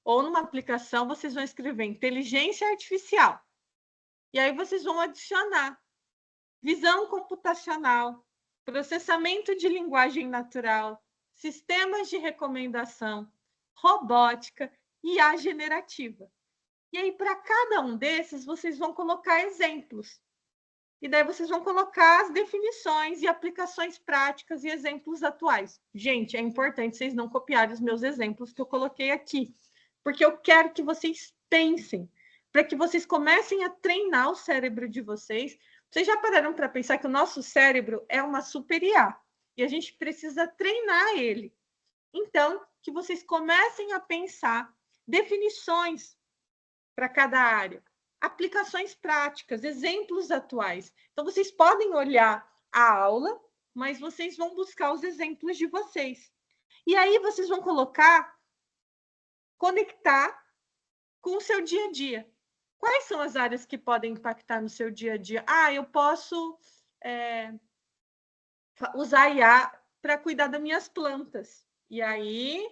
ou numa aplicação, vocês vão escrever inteligência artificial. E aí vocês vão adicionar visão computacional, processamento de linguagem natural, sistemas de recomendação, robótica e IA generativa. E aí, para cada um desses, vocês vão colocar exemplos. E daí vocês vão colocar as definições e aplicações práticas e exemplos atuais. Gente, é importante vocês não copiarem os meus exemplos que eu coloquei aqui, porque eu quero que vocês pensem, para que vocês comecem a treinar o cérebro de vocês. Vocês já pararam para pensar que o nosso cérebro é uma super IA, e a gente precisa treinar ele. Então, que vocês comecem a pensar definições para cada área, aplicações práticas, exemplos atuais. Então, vocês podem olhar a aula, mas vocês vão buscar os exemplos de vocês. E aí vocês vão conectar com o seu dia a dia. Quais são as áreas que podem impactar no seu dia a dia? Ah, eu posso usar IA para cuidar das minhas plantas. E aí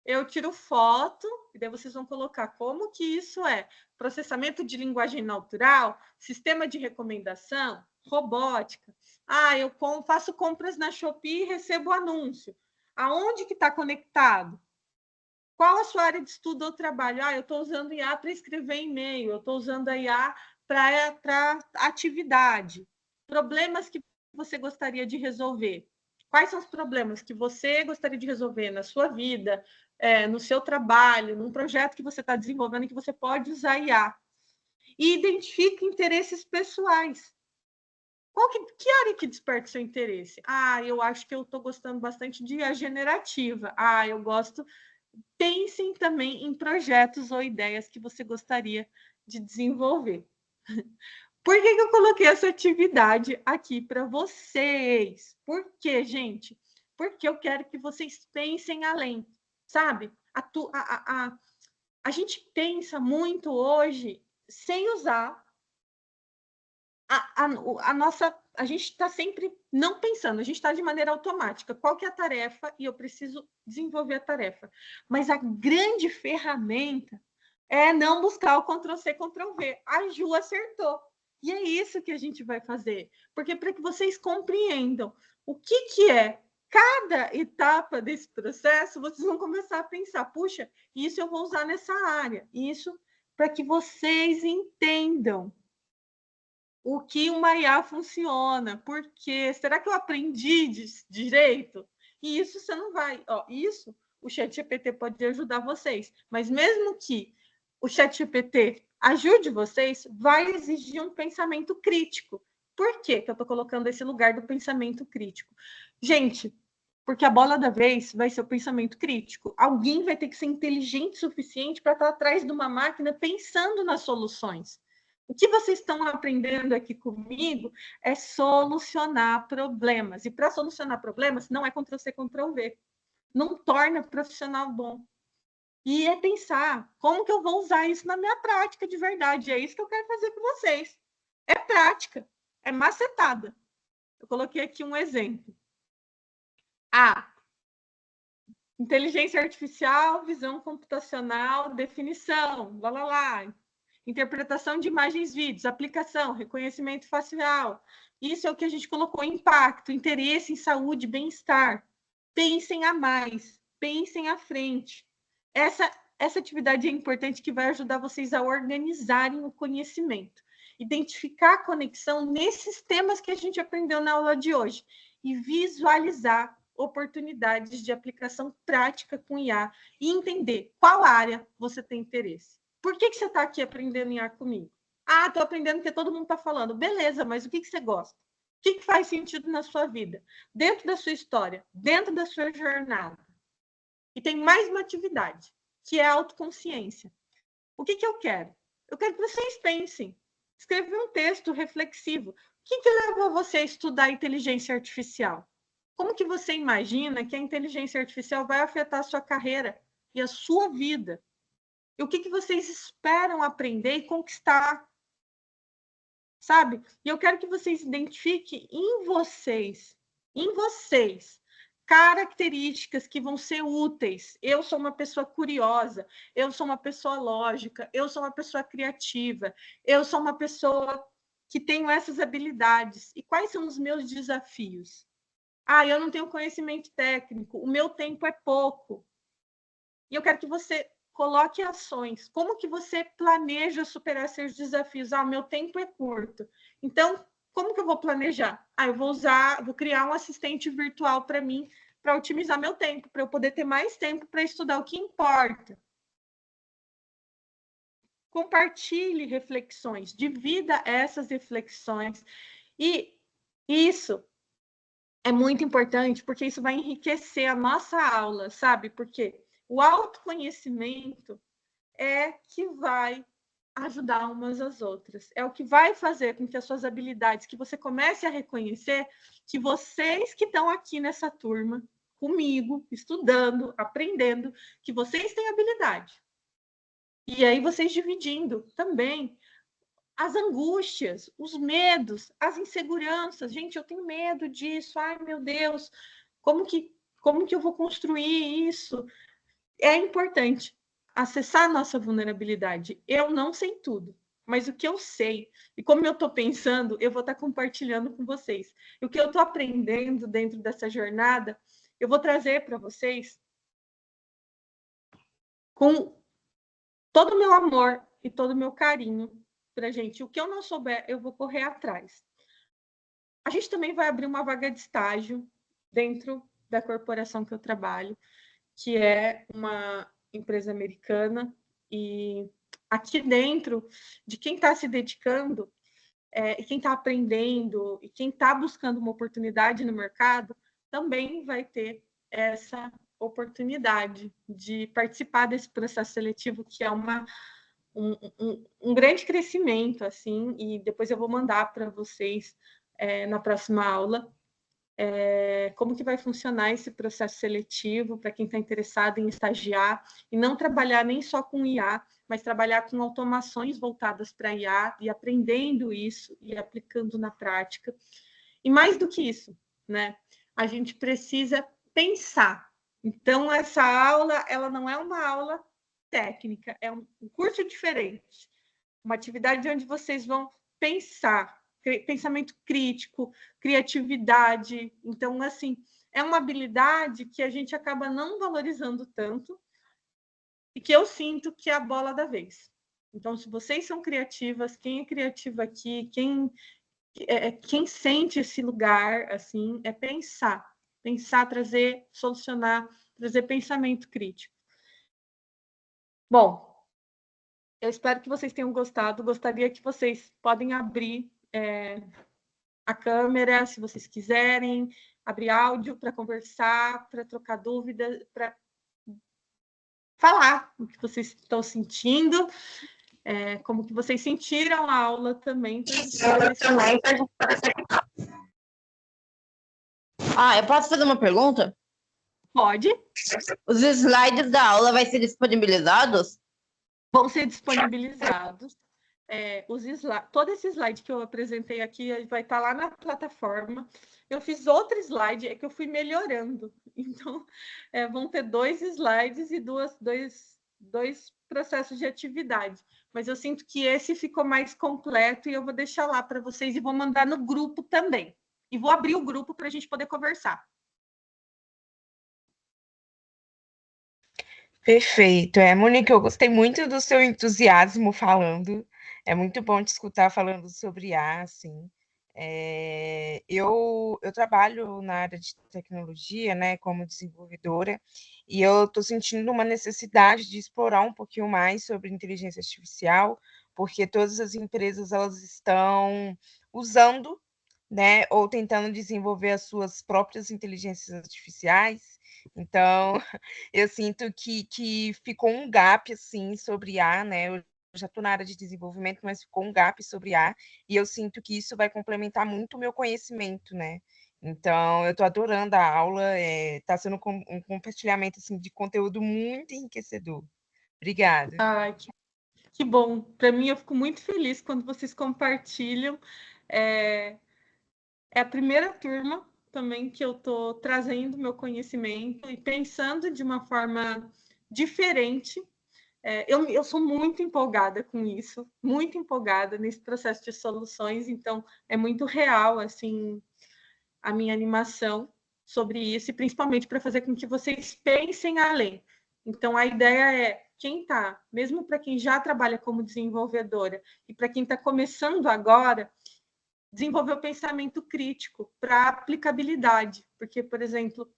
eu tiro foto, e daí vocês vão colocar como que isso é processamento de linguagem natural, sistema de recomendação, robótica. Ah, eu faço compras na Shopee e recebo anúncio. Aonde que está conectado? Qual a sua área de estudo ou trabalho? Ah, eu estou usando IA para escrever e-mail, eu estou usando a IA para atividade. Problemas que você gostaria de resolver. Quais são os problemas que você gostaria de resolver na sua vida, no seu trabalho, num projeto que você está desenvolvendo que você pode usar IA? E identifique interesses pessoais. Que área que desperta o seu interesse? Ah, eu acho que eu estou gostando bastante de IA generativa. Ah, eu gosto. Pensem também em projetos ou ideias que você gostaria de desenvolver. Por que eu coloquei essa atividade aqui para vocês? Por quê, gente? Porque eu quero que vocês pensem além, sabe? A gente pensa muito hoje sem usar a nossa. A gente está sempre não pensando, a gente está de maneira automática. Qual que é a tarefa? E eu preciso desenvolver a tarefa. Mas a grande ferramenta é não buscar o Ctrl+C, Ctrl+V. A Ju acertou. E é isso que a gente vai fazer. Porque para que vocês compreendam o que é cada etapa desse processo, vocês vão começar a pensar, puxa, isso eu vou usar nessa área. Isso para que vocês entendam o que uma IA funciona, por quê? Será que eu aprendi direito? E isso você não vai. Isso o ChatGPT pode ajudar vocês, mas mesmo que o ChatGPT ajude vocês, vai exigir um pensamento crítico. Por que eu estou colocando esse lugar do pensamento crítico? Gente, porque a bola da vez vai ser o pensamento crítico. Alguém vai ter que ser inteligente o suficiente para estar atrás de uma máquina pensando nas soluções. O que vocês estão aprendendo aqui comigo é solucionar problemas. E para solucionar problemas, não é Ctrl+C, Ctrl+V. Não torna profissional bom. E é pensar, como que eu vou usar isso na minha prática de verdade? É isso que eu quero fazer com vocês. É prática, é macetada. Eu coloquei aqui um exemplo. Inteligência artificial, visão computacional, definição, lá. Interpretação de imagens, vídeos, aplicação, reconhecimento facial. Isso é o que a gente colocou: impacto, interesse em saúde, bem-estar. Pensem a mais, pensem à frente. Essa atividade é importante, que vai ajudar vocês a organizarem o conhecimento, identificar a conexão nesses temas que a gente aprendeu na aula de hoje e visualizar oportunidades de aplicação prática com IA e entender qual área você tem interesse. Por que você está aqui aprendendo IA comigo? Ah, estou aprendendo porque todo mundo está falando. Beleza, mas o que você gosta? O que faz sentido na sua vida? Dentro da sua história, dentro da sua jornada. E tem mais uma atividade, que é a autoconsciência. O que eu quero? Eu quero que vocês pensem. Escrever um texto reflexivo. O que leva você a estudar inteligência artificial? Como que você imagina que a inteligência artificial vai afetar a sua carreira e a sua vida? E o que vocês esperam aprender e conquistar? Sabe? E eu quero que vocês identifiquem em vocês, características que vão ser úteis. Eu sou uma pessoa curiosa, eu sou uma pessoa lógica, eu sou uma pessoa criativa, eu sou uma pessoa que tenho essas habilidades. E quais são os meus desafios? Ah, eu não tenho conhecimento técnico, o meu tempo é pouco. E eu quero que você coloque ações. Como que você planeja superar seus desafios? Ah, o meu tempo é curto. Então, como que eu vou planejar? Ah, eu vou criar um assistente virtual para mim, para otimizar meu tempo, para eu poder ter mais tempo para estudar o que importa. Compartilhe reflexões, divida essas reflexões. E isso é muito importante, porque isso vai enriquecer a nossa aula, sabe? Porque o autoconhecimento é que vai ajudar umas às outras. É o que vai fazer com que as suas habilidades, que você comece a reconhecer que vocês que estão aqui nessa turma, comigo, estudando, aprendendo, que vocês têm habilidade. E aí vocês dividindo também as angústias, os medos, as inseguranças. Gente, eu tenho medo disso. Ai, meu Deus, como que eu vou construir isso? É importante acessar a nossa vulnerabilidade. Eu não sei tudo, mas o que eu sei e como eu estou pensando, eu vou estar compartilhando com vocês. E o que eu estou aprendendo dentro dessa jornada, eu vou trazer para vocês com todo o meu amor e todo o meu carinho para a gente. O que eu não souber, eu vou correr atrás. A gente também vai abrir uma vaga de estágio dentro da corporação que eu trabalho, que é uma empresa americana, e aqui dentro, de quem está se dedicando, e quem está aprendendo, e quem está buscando uma oportunidade no mercado, também vai ter essa oportunidade de participar desse processo seletivo, que é um grande crescimento, assim, e depois eu vou mandar para vocês na próxima aula como que vai funcionar esse processo seletivo para quem está interessado em estagiar e não trabalhar nem só com IA, mas trabalhar com automações voltadas para IA e aprendendo isso e aplicando na prática. E mais do que isso, né? A gente precisa pensar. Então, essa aula, ela não é uma aula técnica, é um curso diferente, uma atividade onde vocês vão pensar, pensamento crítico, criatividade. Então, assim, é uma habilidade que a gente acaba não valorizando tanto e que eu sinto que é a bola da vez. Então, se vocês são criativas, quem é criativo aqui, quem sente esse lugar, assim, é pensar, trazer, solucionar, trazer pensamento crítico. Bom, eu espero que vocês tenham gostado. Gostaria que vocês podem abrir a câmera, se vocês quiserem, abrir áudio para conversar, para trocar dúvidas, para falar o que vocês estão sentindo, como que vocês sentiram a aula também.
Eu posso fazer uma pergunta?
Pode.
Os slides da aula vão ser disponibilizados?
Vão ser disponibilizados. Todo esse slide que eu apresentei aqui vai estar lá na plataforma. Eu fiz outro slide, é que eu fui melhorando. Então, vão ter 2 slides e dois processos de atividade. Mas eu sinto que esse ficou mais completo e eu vou deixar lá para vocês e vou mandar no grupo também. E vou abrir o grupo para a gente poder conversar.
Perfeito. Monique, eu gostei muito do seu entusiasmo falando. É muito bom te escutar falando sobre IA, assim. Eu trabalho na área de tecnologia, né, como desenvolvedora, e eu estou sentindo uma necessidade de explorar um pouquinho mais sobre inteligência artificial, porque todas as empresas elas estão usando, né, ou tentando desenvolver as suas próprias inteligências artificiais. Então, eu sinto que ficou um gap, assim, sobre IA, né? Eu já estou na área de desenvolvimento, mas ficou um gap sobre IA, e eu sinto que isso vai complementar muito o meu conhecimento, né? Então, eu estou adorando a aula, está sendo um compartilhamento assim, de conteúdo muito enriquecedor. Obrigada.
Ai, que bom. Para mim, eu fico muito feliz quando vocês compartilham. É a primeira turma também que eu estou trazendo meu conhecimento e pensando de uma forma diferente. Eu sou muito empolgada com isso, muito empolgada nesse processo de soluções, então é muito real assim a minha animação sobre isso, e principalmente para fazer com que vocês pensem além. Então, a ideia é, quem está, mesmo para quem já trabalha como desenvolvedora e para quem está começando agora, desenvolver o pensamento crítico para aplicabilidade, porque, por exemplo,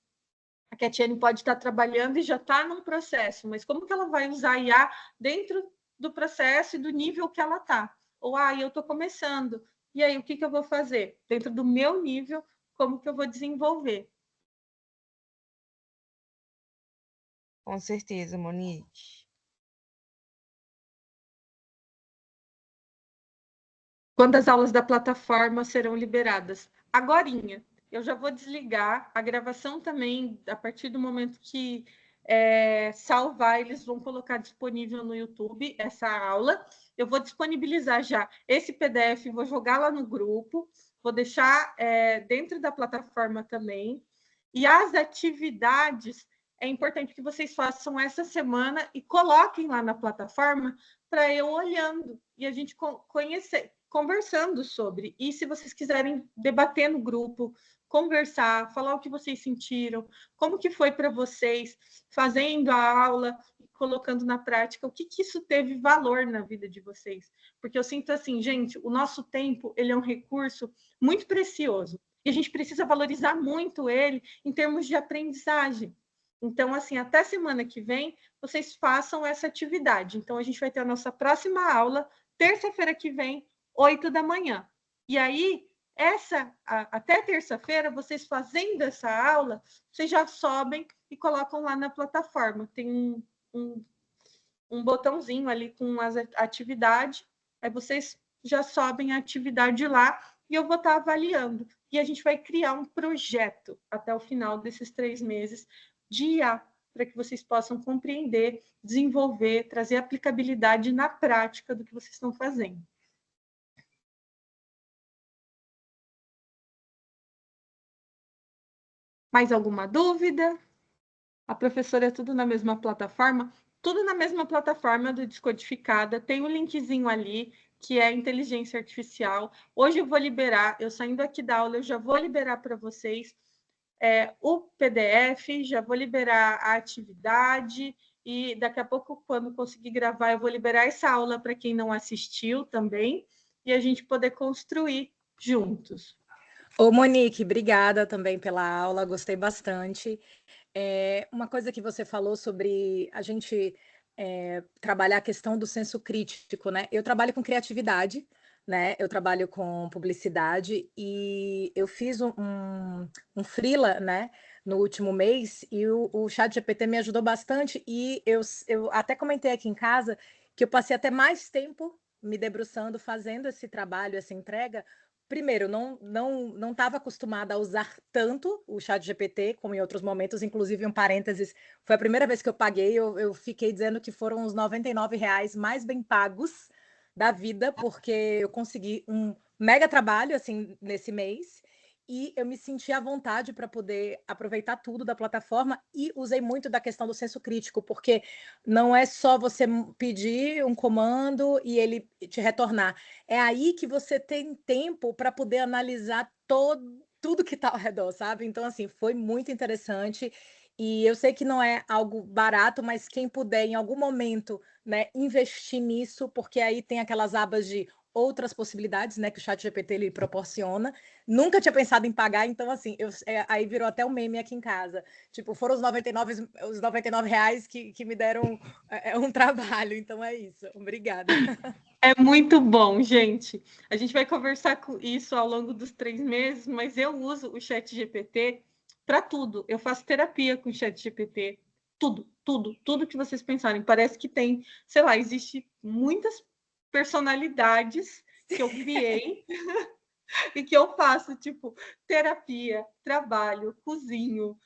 a Katiane pode estar trabalhando e já está num processo, mas como que ela vai usar a IA dentro do processo e do nível que ela está? Ou, eu estou começando, e aí o que eu vou fazer? Dentro do meu nível, como que eu vou desenvolver.
Com certeza, Monique.
Quando as aulas da plataforma serão liberadas? Agorinha. Eu já vou desligar a gravação também, a partir do momento que salvar, eles vão colocar disponível no YouTube essa aula. Eu vou disponibilizar já esse PDF, vou jogar lá no grupo, vou deixar dentro da plataforma também. E as atividades, é importante que vocês façam essa semana e coloquem lá na plataforma para eu olhando e a gente conversando sobre. E se vocês quiserem debater no grupo, conversar, falar o que vocês sentiram, como que foi para vocês fazendo a aula, colocando na prática, o que isso teve valor na vida de vocês. Porque eu sinto assim, gente, o nosso tempo, ele é um recurso muito precioso. E a gente precisa valorizar muito ele em termos de aprendizagem. Então, assim, até semana que vem, vocês façam essa atividade. Então, a gente vai ter a nossa próxima aula, terça-feira que vem, 8 da manhã. E aí, até terça-feira, vocês fazendo essa aula, vocês já sobem e colocam lá na plataforma. Tem um botãozinho ali com as atividades, aí vocês já sobem a atividade lá e eu vou estar avaliando. E a gente vai criar um projeto até o final desses 3 meses de IA, para que vocês possam compreender, desenvolver, trazer aplicabilidade na prática do que vocês estão fazendo. Mais alguma dúvida? A professora é tudo na mesma plataforma? Tudo na mesma plataforma do Descodificada. Tem um linkzinho ali, que é inteligência artificial. Hoje eu vou liberar, eu saindo aqui da aula, eu já vou liberar para vocês o PDF, já vou liberar a atividade e daqui a pouco, quando conseguir gravar, eu vou liberar essa aula para quem não assistiu também e a gente poder construir juntos.
Ô, Monique, obrigada também pela aula, gostei bastante. Uma coisa que você falou sobre a gente trabalhar a questão do senso crítico, né? Eu trabalho com criatividade, né? Eu trabalho com publicidade e eu fiz um freela, né? No último mês e o ChatGPT me ajudou bastante e eu até comentei aqui em casa que eu passei até mais tempo me debruçando, fazendo esse trabalho, essa entrega. Primeiro, não estava acostumada a usar tanto o ChatGPT como em outros momentos, inclusive um parênteses, foi a primeira vez que eu paguei, eu fiquei dizendo que foram os R$ 99 mais bem pagos da vida, porque eu consegui um mega trabalho assim nesse mês e eu me senti à vontade para poder aproveitar tudo da plataforma e usei muito da questão do senso crítico, porque não é só você pedir um comando e ele te retornar. É aí que você tem tempo para poder analisar tudo que está ao redor, sabe? Então, assim, foi muito interessante. E eu sei que não é algo barato, mas quem puder, em algum momento, né, investir nisso, porque aí tem aquelas abas de outras possibilidades, né, que o ChatGPT lhe proporciona. Nunca tinha pensado em pagar, então, assim, aí virou até um meme aqui em casa. Tipo, foram os R$ 99 que me deram um trabalho. Então, é isso. Obrigada.
É muito bom, gente. A gente vai conversar com isso ao longo dos 3 meses, mas eu uso o ChatGPT para tudo. Eu faço terapia com o ChatGPT. Tudo que vocês pensarem. Parece que tem, sei lá, existe muitas personalidades que eu criei e que eu faço, tipo, terapia, trabalho, cozinho.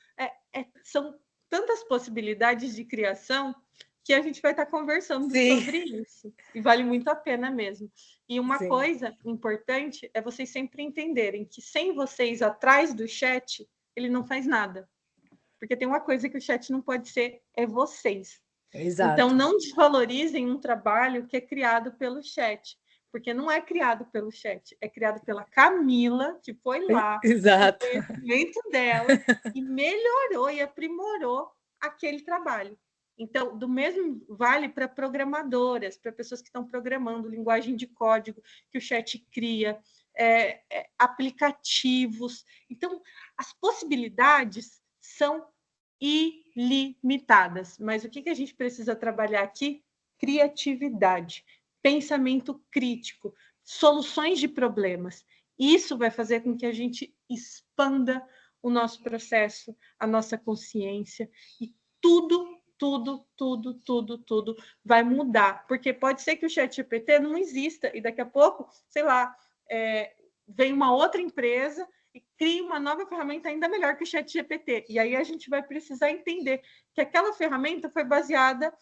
São tantas possibilidades de criação que a gente vai estar conversando sobre isso. E vale muito a pena mesmo. E uma coisa importante é vocês sempre entenderem que sem vocês atrás do chat, ele não faz nada. Porque tem uma coisa que o chat não pode ser, é vocês.
Exato.
Então, não desvalorizem um trabalho que é criado pelo chat, porque não é criado pelo chat, é criado pela Camila, que foi lá,
Exato.
o conhecimento dela, e melhorou e aprimorou aquele trabalho. Então, do mesmo vale para programadoras, para pessoas que estão programando linguagem de código que o chat cria, aplicativos. Então, as possibilidades são ilimitadas. Mas o que a gente precisa trabalhar aqui? Criatividade, pensamento crítico, soluções de problemas. Isso vai fazer com que a gente expanda o nosso processo, a nossa consciência, e tudo vai mudar. Porque pode ser que o ChatGPT não exista, e daqui a pouco, sei lá, vem uma outra empresa e cria uma nova ferramenta ainda melhor que o ChatGPT. E aí a gente vai precisar entender que aquela ferramenta foi baseada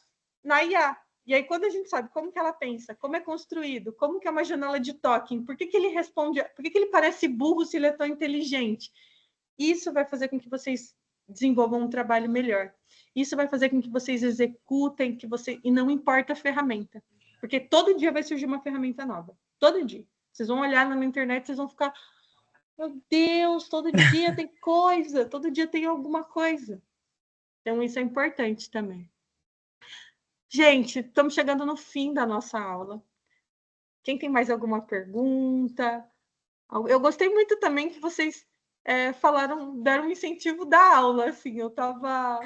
na IA. E aí, quando a gente sabe como que ela pensa, como é construído, como que é uma janela de token, por que ele responde, por que ele parece burro se ele é tão inteligente? Isso vai fazer com que vocês desenvolvam um trabalho melhor. Isso vai fazer com que vocês executem, e não importa a ferramenta. Porque todo dia vai surgir uma ferramenta nova. Todo dia. Vocês vão olhar na internet, vocês vão ficar, meu Deus, todo dia tem coisa, todo dia tem alguma coisa. Então, isso é importante também. Gente, estamos chegando no fim da nossa aula. Quem tem mais alguma pergunta? Eu gostei muito também que vocês deram um incentivo da aula. Assim, eu estava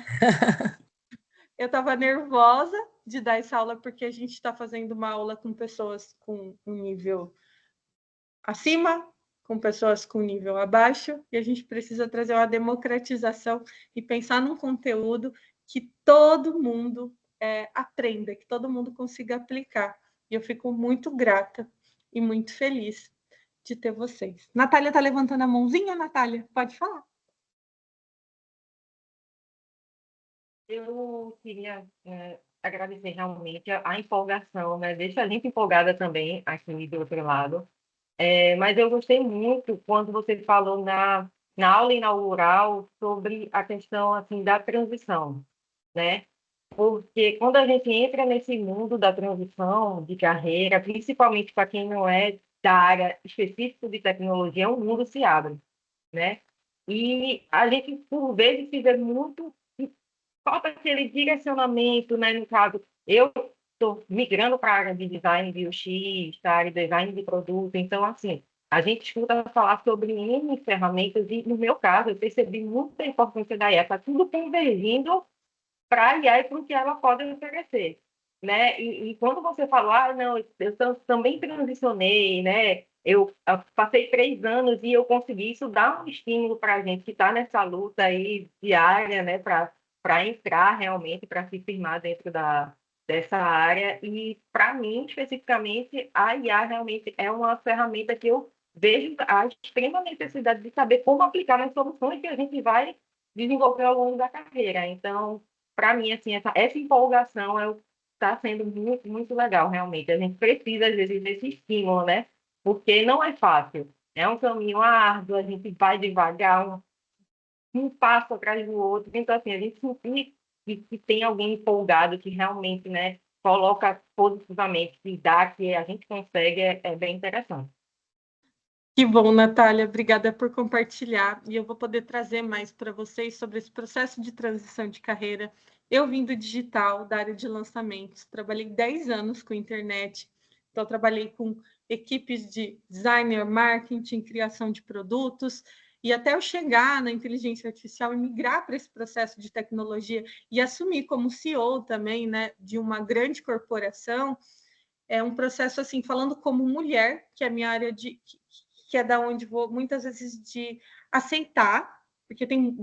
nervosa de dar essa aula, porque a gente está fazendo uma aula com pessoas com um nível acima, com pessoas com nível abaixo, e a gente precisa trazer uma democratização e pensar num conteúdo que todo mundo aprenda, que todo mundo consiga aplicar. E eu fico muito grata e muito feliz de ter vocês. Natália está levantando a mãozinha, Natália? Pode falar.
Eu queria agradecer realmente a empolgação, né? Deixa a gente empolgada também aqui do outro lado. Mas eu gostei muito quando você falou na aula inaugural sobre a questão assim, da transição, né? Porque quando a gente entra nesse mundo da transição de carreira, principalmente para quem não é da área específica de tecnologia, o mundo se abre, né? E a gente, por vezes, se vê muito... Falta aquele direcionamento, né? No caso, eu estou migrando para a área de design de UX, para a área de design de produto. Então, assim, a gente escuta falar sobre N ferramentas e, no meu caso, eu percebi muita importância da IA. Está tudo convergindo para a IA e para o que ela pode oferecer, né? E quando você fala, não, eu também transicionei, né? Eu passei 3 anos e eu consegui, isso dá um estímulo para a gente que está nessa luta aí diária, né? Para entrar realmente, para se firmar dentro dessa área. E, para mim, especificamente, a IA realmente é uma ferramenta que eu vejo a extrema necessidade de saber como aplicar nas soluções que a gente vai desenvolver ao longo da carreira. Então, para mim, assim, essa empolgação está sendo muito, muito legal, realmente. A gente precisa, às vezes, desse estímulo, né? Porque não é fácil. É um caminho árduo, a gente vai devagar, um passo atrás do outro. Então, assim, a gente sentir que tem alguém empolgado que realmente, né, coloca positivamente, que dá, que a gente consegue, é bem interessante.
Que bom, Natália. Obrigada por compartilhar. E eu vou poder trazer mais para vocês sobre esse processo de transição de carreira. Eu vim do digital, da área de lançamentos. Trabalhei 10 anos com internet. Então, trabalhei com equipes de designer, marketing, criação de produtos. E até eu chegar na inteligência artificial e migrar para esse processo de tecnologia e assumir como CEO também, né, de uma grande corporação, é um processo, assim, falando como mulher, que é a minha área que é da onde vou muitas vezes de aceitar, porque tem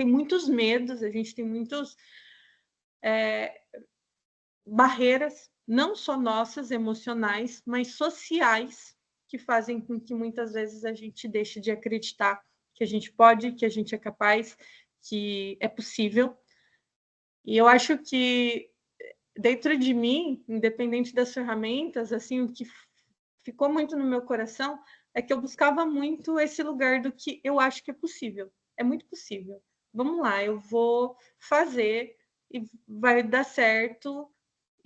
muitos medos, a gente tem muitos barreiras, não só nossas, emocionais, mas sociais, que fazem com que muitas vezes a gente deixe de acreditar que a gente pode, que a gente é capaz, que é possível. E eu acho que dentro de mim, independente das ferramentas, assim, o que ficou muito no meu coração é que eu buscava muito esse lugar do que eu acho que é possível. É muito possível. Vamos lá, eu vou fazer e vai dar certo.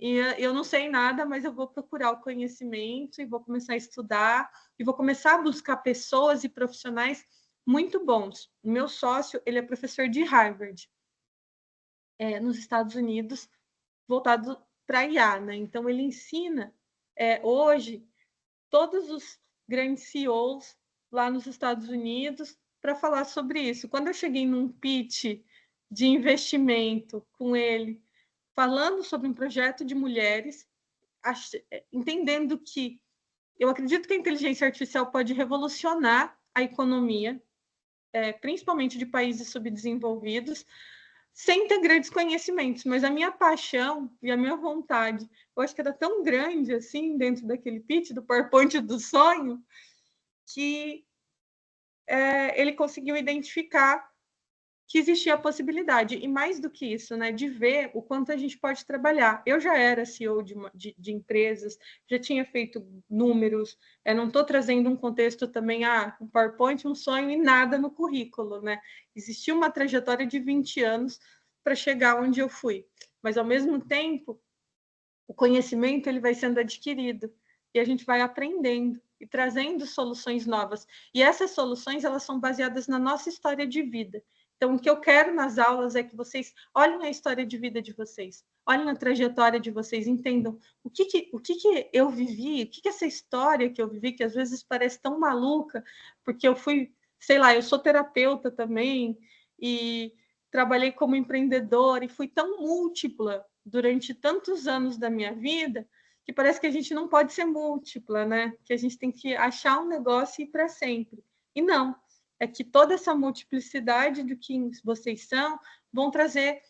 E eu não sei nada, mas eu vou procurar o conhecimento e vou começar a estudar e vou começar a buscar pessoas e profissionais muito bons. O meu sócio, ele é professor de Harvard, nos Estados Unidos, voltado para IA, né? Então ele ensina hoje todos os grandes CEOs lá nos Estados Unidos para falar sobre isso. Quando eu cheguei num pitch de investimento com ele, falando sobre um projeto de mulheres, entendendo que eu acredito que a inteligência artificial pode revolucionar a economia, principalmente de países subdesenvolvidos, sem ter grandes conhecimentos, mas a minha paixão e a minha vontade, eu acho que era tão grande assim, dentro daquele pitch do PowerPoint do sonho, que ele conseguiu identificar que existia a possibilidade, e mais do que isso, né, de ver o quanto a gente pode trabalhar. Eu já era CEO de empresas, já tinha feito números, não estou trazendo um contexto também, um PowerPoint, um sonho e nada no currículo, né? Existia uma trajetória de 20 anos para chegar onde eu fui, mas ao mesmo tempo, o conhecimento ele vai sendo adquirido e a gente vai aprendendo e trazendo soluções novas. E essas soluções elas são baseadas na nossa história de vida. Então, o que eu quero nas aulas é que vocês olhem a história de vida de vocês, olhem a trajetória de vocês, entendam o que eu vivi, o que essa história que eu vivi, que às vezes parece tão maluca, porque eu fui, sei lá, eu sou terapeuta também, e trabalhei como empreendedora, e fui tão múltipla durante tantos anos da minha vida, que parece que a gente não pode ser múltipla, né? Que a gente tem que achar um negócio e ir para sempre. E não, é que toda essa multiplicidade do que vocês são vão trazer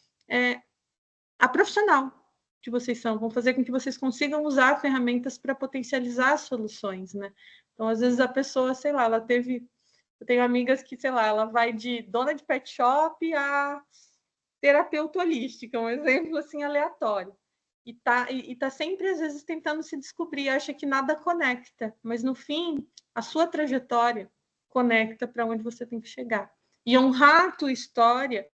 a profissional que vocês são, vão fazer com que vocês consigam usar ferramentas para potencializar as soluções, né? Então, às vezes a pessoa, sei lá, eu tenho amigas que, sei lá, ela vai de dona de pet shop a terapeuta holística, um exemplo assim aleatório. E tá sempre, às vezes, tentando se descobrir, acha que nada conecta, mas no fim, a sua trajetória conecta para onde você tem que chegar. E honrar a tua história.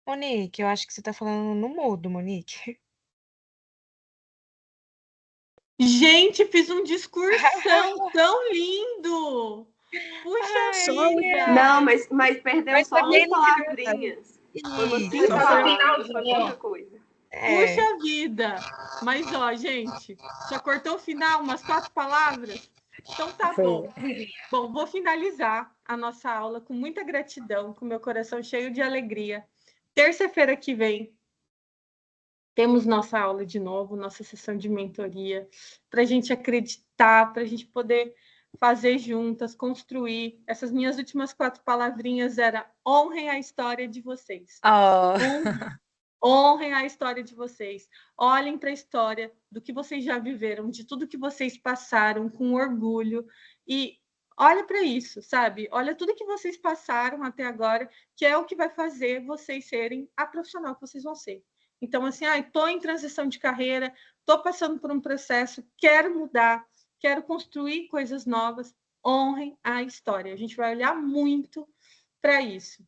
Monique, eu acho que você está falando no mudo, Monique.
Gente, fiz um discursão tão lindo! Puxa vida!
Não, mas perdeu
Mas
só
também
umas
não
palavrinhas. Foi umas
Isso.
5
Só no
palavras,
finalzinho,
foi pouca coisa.
Puxa vida! Mas, ó, gente, só cortou o final, umas 4 palavras? Então tá bom. Bom, vou finalizar a nossa aula com muita gratidão, com meu coração cheio de alegria. Terça-feira que vem, temos nossa aula de novo, nossa sessão de mentoria, para a gente acreditar, para a gente poder fazer juntas, construir. Essas minhas últimas 4 palavrinhas eram: honrem a história de vocês.
Oh.
Honrem a história de vocês. Olhem para a história do que vocês já viveram, de tudo que vocês passaram, com orgulho. E olha para isso, sabe? Olha tudo que vocês passaram até agora, que é o que vai fazer vocês serem a profissional que vocês vão ser. Então, assim, estou em transição de carreira, estou passando por um processo, quero mudar, quero construir coisas novas. Honrem a história. A gente vai olhar muito para isso.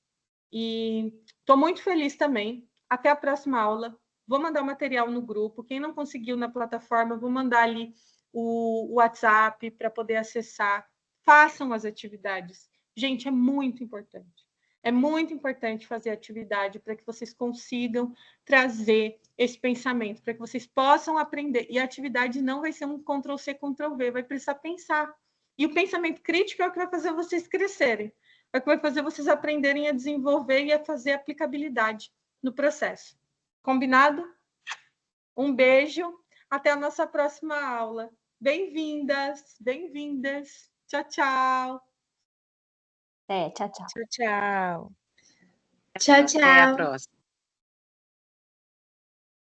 E estou muito feliz também. Até a próxima aula. Vou mandar o material no grupo. Quem não conseguiu na plataforma, vou mandar ali o WhatsApp para poder acessar. Façam as atividades. Gente, é muito importante. É muito importante fazer atividade para que vocês consigam trazer esse pensamento, para que vocês possam aprender. E a atividade não vai ser um Ctrl+C, Ctrl+V, vai precisar pensar. E o pensamento crítico é o que vai fazer vocês crescerem. É o que vai fazer vocês aprenderem a desenvolver e a fazer aplicabilidade no processo. Combinado? Um beijo. Até a nossa próxima aula. Bem-vindas, bem-vindas. Tchau, tchau.
Tchau, tchau.
Tchau, tchau.
Tchau,
Até a
tchau.
próxima.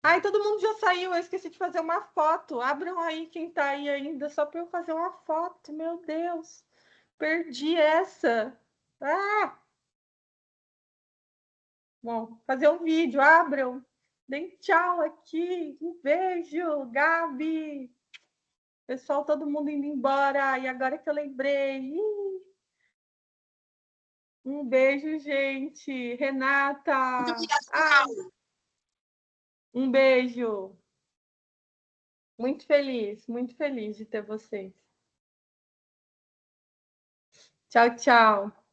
Ai, todo mundo já saiu. Eu esqueci de fazer uma foto. Abram aí quem tá aí ainda, só para eu fazer uma foto. Meu Deus. Perdi essa. Bom, fazer um vídeo. Abram. Deem tchau aqui. Um beijo, Gabi. Pessoal, todo mundo indo embora. E agora que eu lembrei. Um beijo, gente. Renata. Um beijo. Muito feliz de ter vocês. Tchau, tchau.